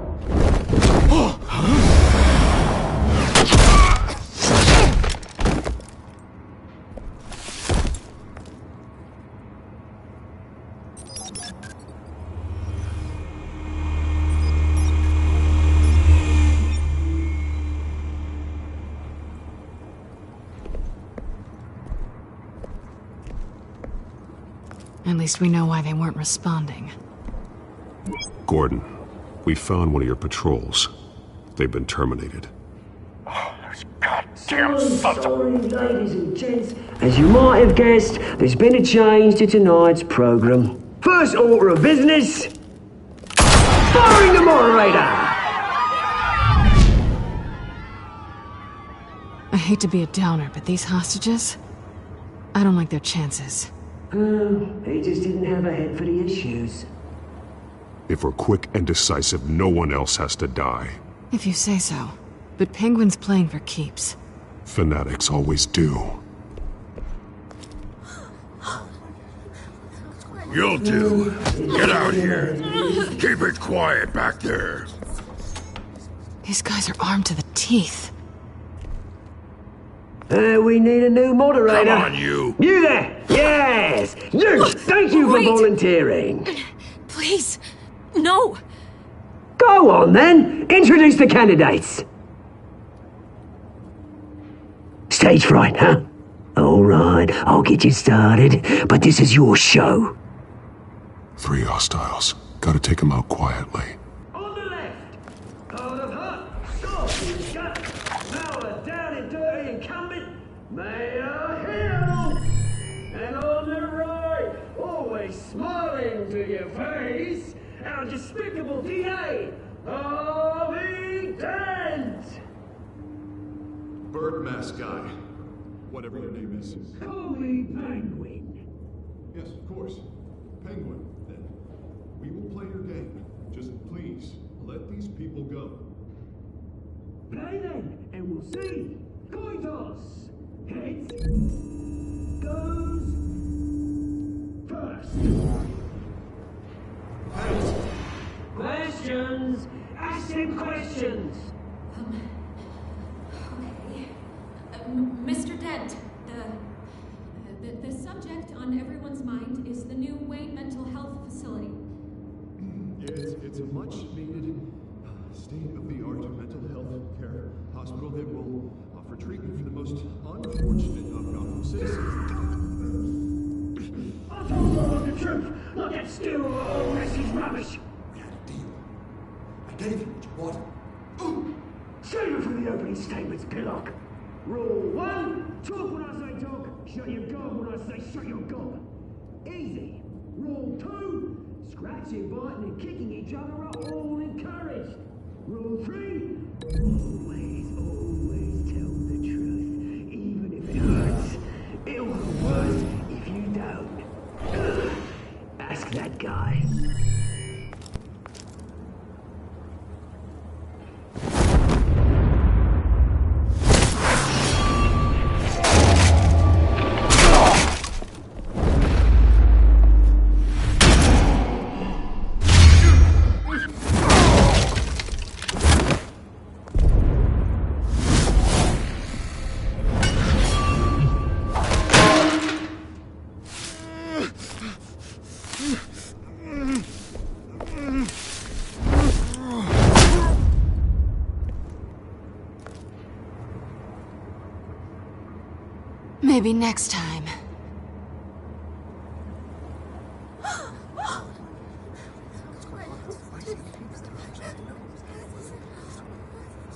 E: At least we know why they weren't responding.
F: Gordon, we found one of your patrols. They've been terminated.
G: Oh, those goddamn sons of...
K: Sorry, ladies and gents. As you might have guessed, there's been a change to tonight's program. First order of business... firing the moderator!
E: I hate to be a downer, but these hostages... I don't like their chances.
K: He just didn't have a head for the issues.
F: If we're quick and decisive, no one else has to die.
E: If you say so. But Penguin's playing for keeps.
F: Fanatics always do.
D: You'll do. Get out here. Keep it quiet back there.
E: These guys are armed to the teeth.
K: We need a new moderator.
D: Come on, you.
K: You there! Yes! You! Thank you for volunteering.
C: Please, no.
K: Go on, then. Introduce the candidates. Stage fright, huh? All right, I'll get you started, but this is your show.
F: 3 hostiles. Gotta take them out quietly.
K: On the left, out of hut, soft and gut, Mauler down and dirty incumbent, Mayor Hill. And on the right, always smiling to your face, our despicable DA, Harvey Dent.
B: Bird mask guy. Whatever your name is.
K: Call me Penguin.
B: Yes, of course. Penguin, then. We will play your game. Just please, Let these people go.
K: Play then, and we'll see. Coin toss. Heads goes first. Questions. Ask them questions.
A: Okay. Mr. Dent, the subject on everyone's mind is the new Wayne Mental Health Facility.
B: It's a much-needed, state-of-the-art mental health care hospital that will offer treatment for the most unfortunate of Gotham citizens.
K: I told you all the truth. Not that still all this is rubbish.
T: We had a deal. I gave you what you wanted.
K: Save it for the opening statements, Pillock. Rule 1, talk when I say talk, shut your gob when I say shut your gob. Easy. Rule 2, scratching, biting and kicking each other are all encouraged. Rule 3, always tell the truth, even if it hurts. It'll go worse if you don't. Ask that guy.
E: Maybe next time.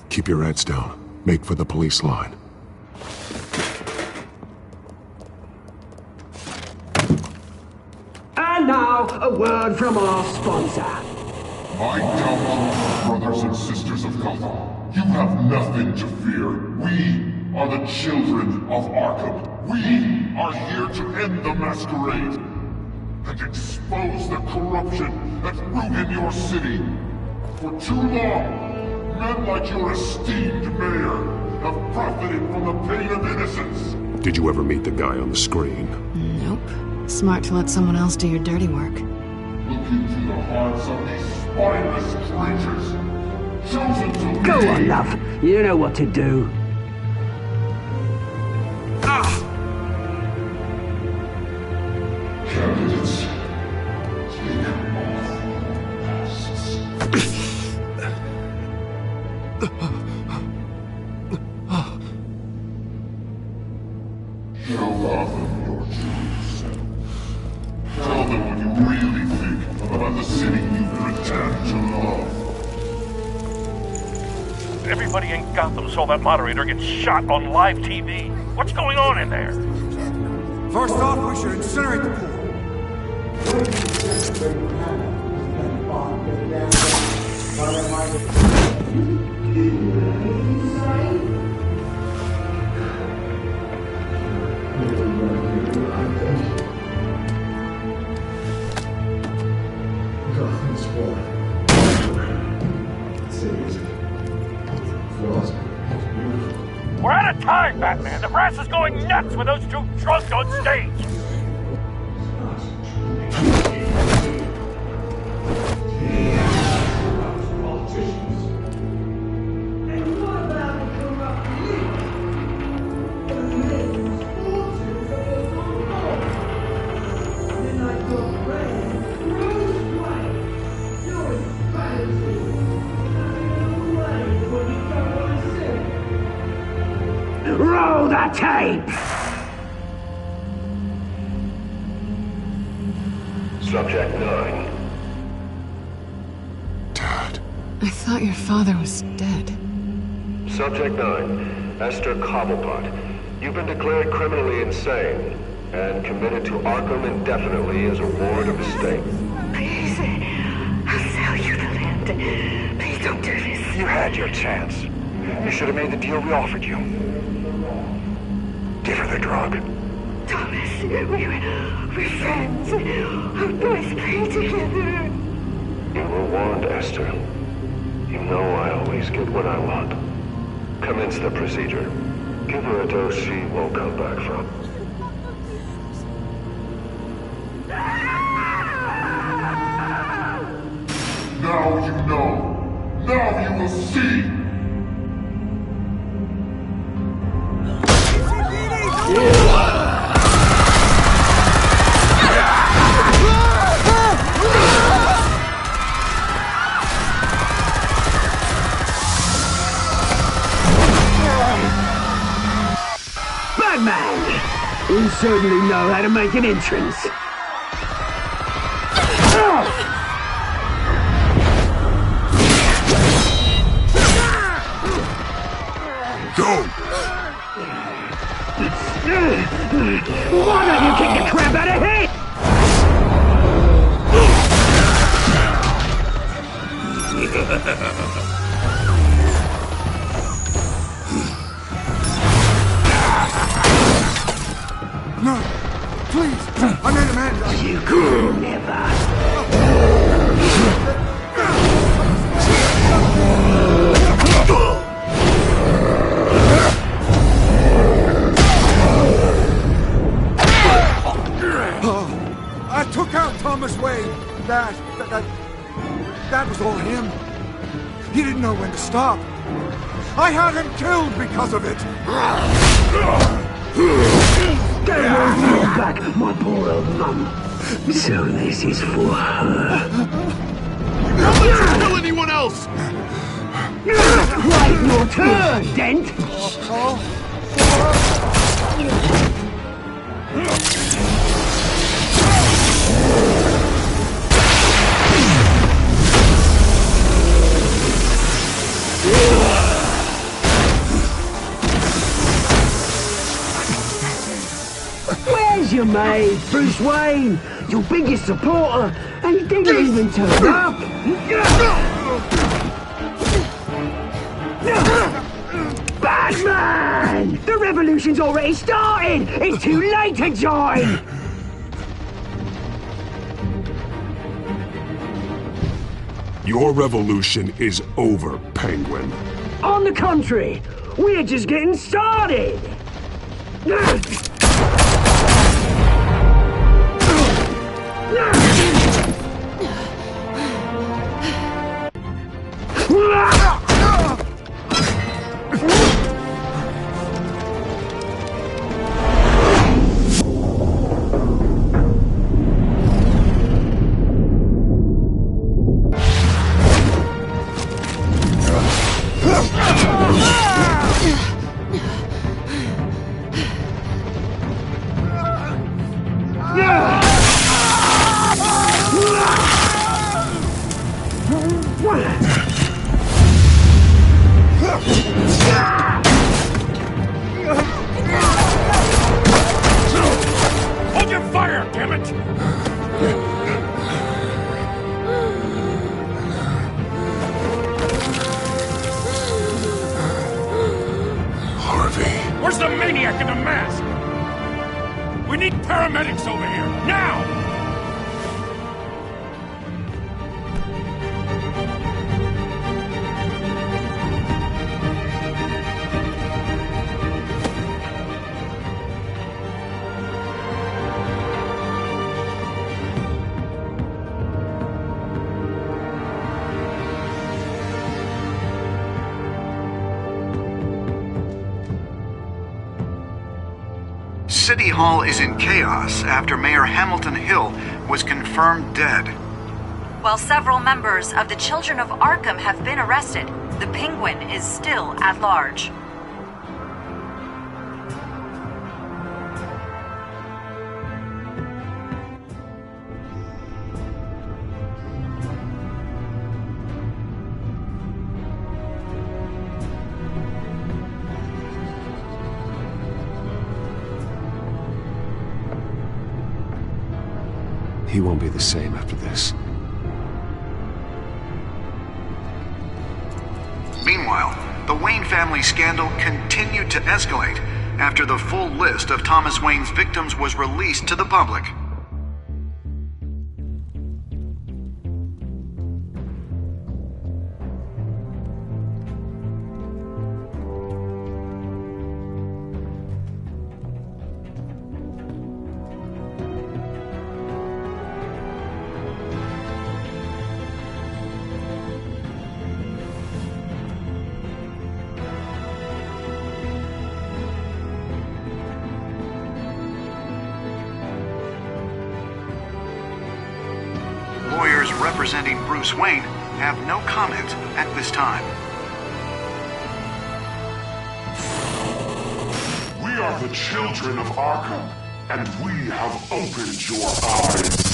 B: Keep your heads down. Make for the police line.
K: And now, a word from our sponsor.
D: My Telltale brothers and sisters of Gotham, you have nothing to fear. We are the children of Arkham. We are here to end the masquerade and expose the corruption that ruined your city. For too long, men like your esteemed mayor have profited from the pain of innocence.
B: Did you ever meet the guy on the screen?
E: Nope. Smart to let someone else do your dirty work.
D: Look into the hearts of these spineless creatures, chosen to lead.
K: Go on, love. You know what to do.
D: Candidates, take off masks. Show Gotham your true self. Tell them what you really think about the city you pretend to love.
L: Everybody in Gotham saw that moderator get shot on live TV. What's going on in there?
T: First off, we should incinerate the pool.
L: We're out of time, Batman. The brass is going nuts with those two drunks on stage.
K: Roll the tape!
M: Subject 9.
B: Dad.
E: I thought your father was dead.
M: Subject 9. Esther Cobblepot. You've been declared criminally insane and committed to Arkham indefinitely as a ward of the state.
W: Please, I'll sell you the land. Please don't do this.
M: You had your chance. You should have made the deal we offered you. Give her the drug.
W: Thomas, we're friends. Our boys play together.
M: You were warned, Esther. You know I always get what I want. Commence the procedure. Give her a dose she won't come back from.
D: Now you know. Now you will see.
K: Batman! You certainly know how to make an entrance.
D: Go!
K: Why don't you kick the crap out of here?
T: No, please, I made Amanda.
K: You could never.
T: I took out Thomas Wayne. That was all him. He didn't know when to stop. I had him killed because of it.
K: Get away from your back, my poor old mum. So this is for her.
D: Don't let you kill anyone else!
K: Right, your turn, Dent! Where's your mate, Bruce Wayne? Your biggest supporter, and he didn't even turn up! Batman! The revolution's already started! It's too late to join!
D: Your revolution is over, Penguin.
K: On the contrary, we're just getting started!
L: Hold your fire, damn it!
D: Harvey.
L: Where's the maniac in the mask? We need paramedics over here, now!
V: City Hall is in chaos after Mayor Hamilton Hill was confirmed dead.
U: While several members of the Children of Arkham have been arrested, the Penguin is still at large.
F: He won't be the same after this.
V: Meanwhile, the Wayne family scandal continued to escalate after the full list of Thomas Wayne's victims was released to the public. lawyers representing Bruce Wayne have no comment at this time.
O: We are the children of Arkham, and we have opened your eyes.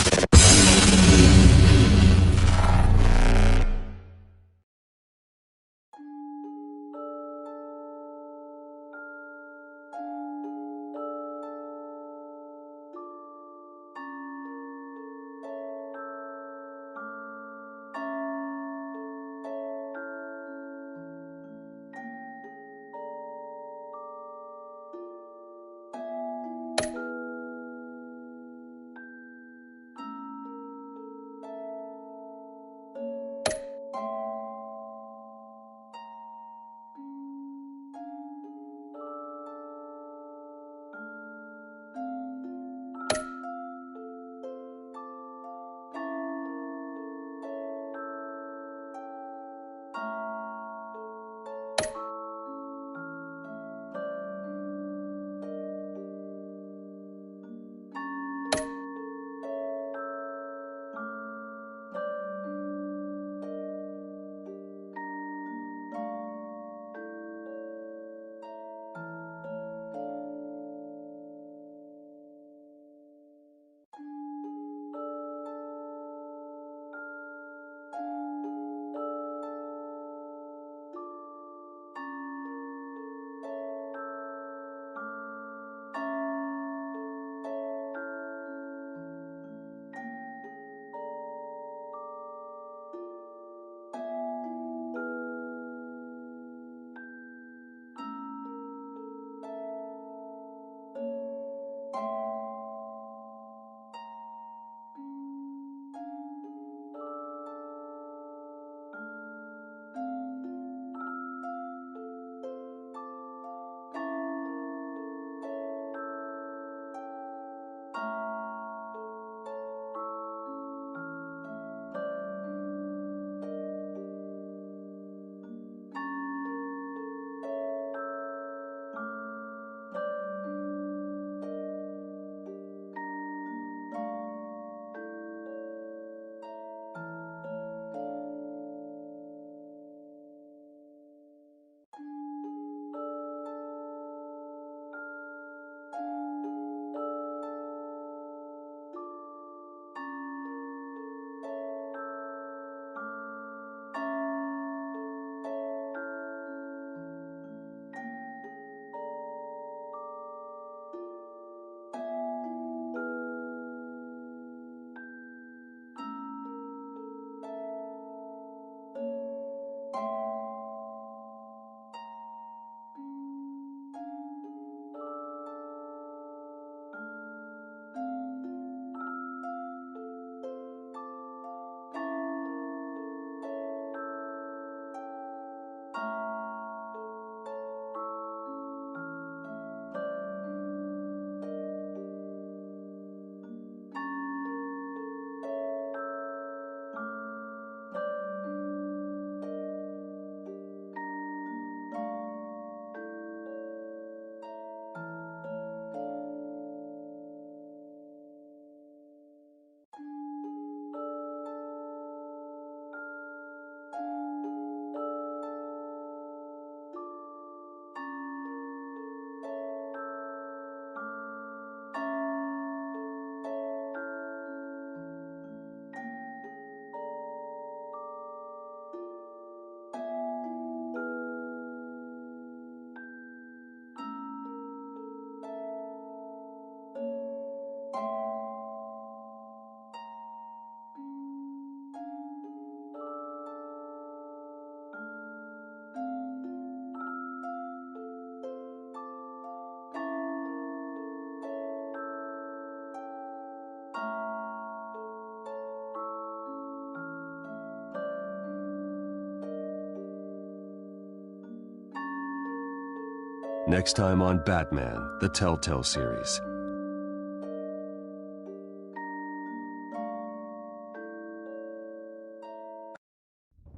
F: Next time on Batman, the Telltale series.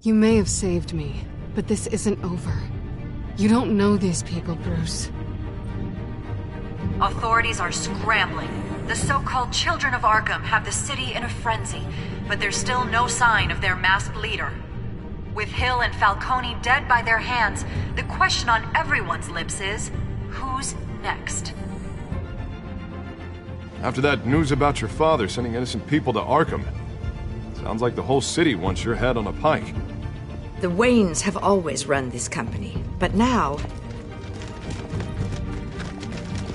E: You may have saved me, but this isn't over. You don't know these people, Bruce.
U: Authorities are scrambling. The so-called Children of Arkham have the city in a frenzy. but there's still no sign of their masked leader. With Hill and Falcone dead by their hands, the question on everyone's lips is, who's next?
P: After that news about your father sending innocent people to Arkham, sounds like the whole city wants your head on a pike.
Q: The Waynes have always run this company, but now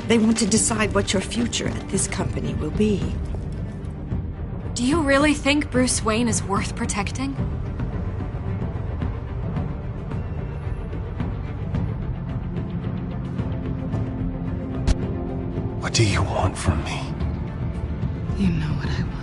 Q: they want to decide what your future at this company will be.
C: Do you really think Bruce Wayne is worth protecting?
R: What do you want from me?
E: You know what I want.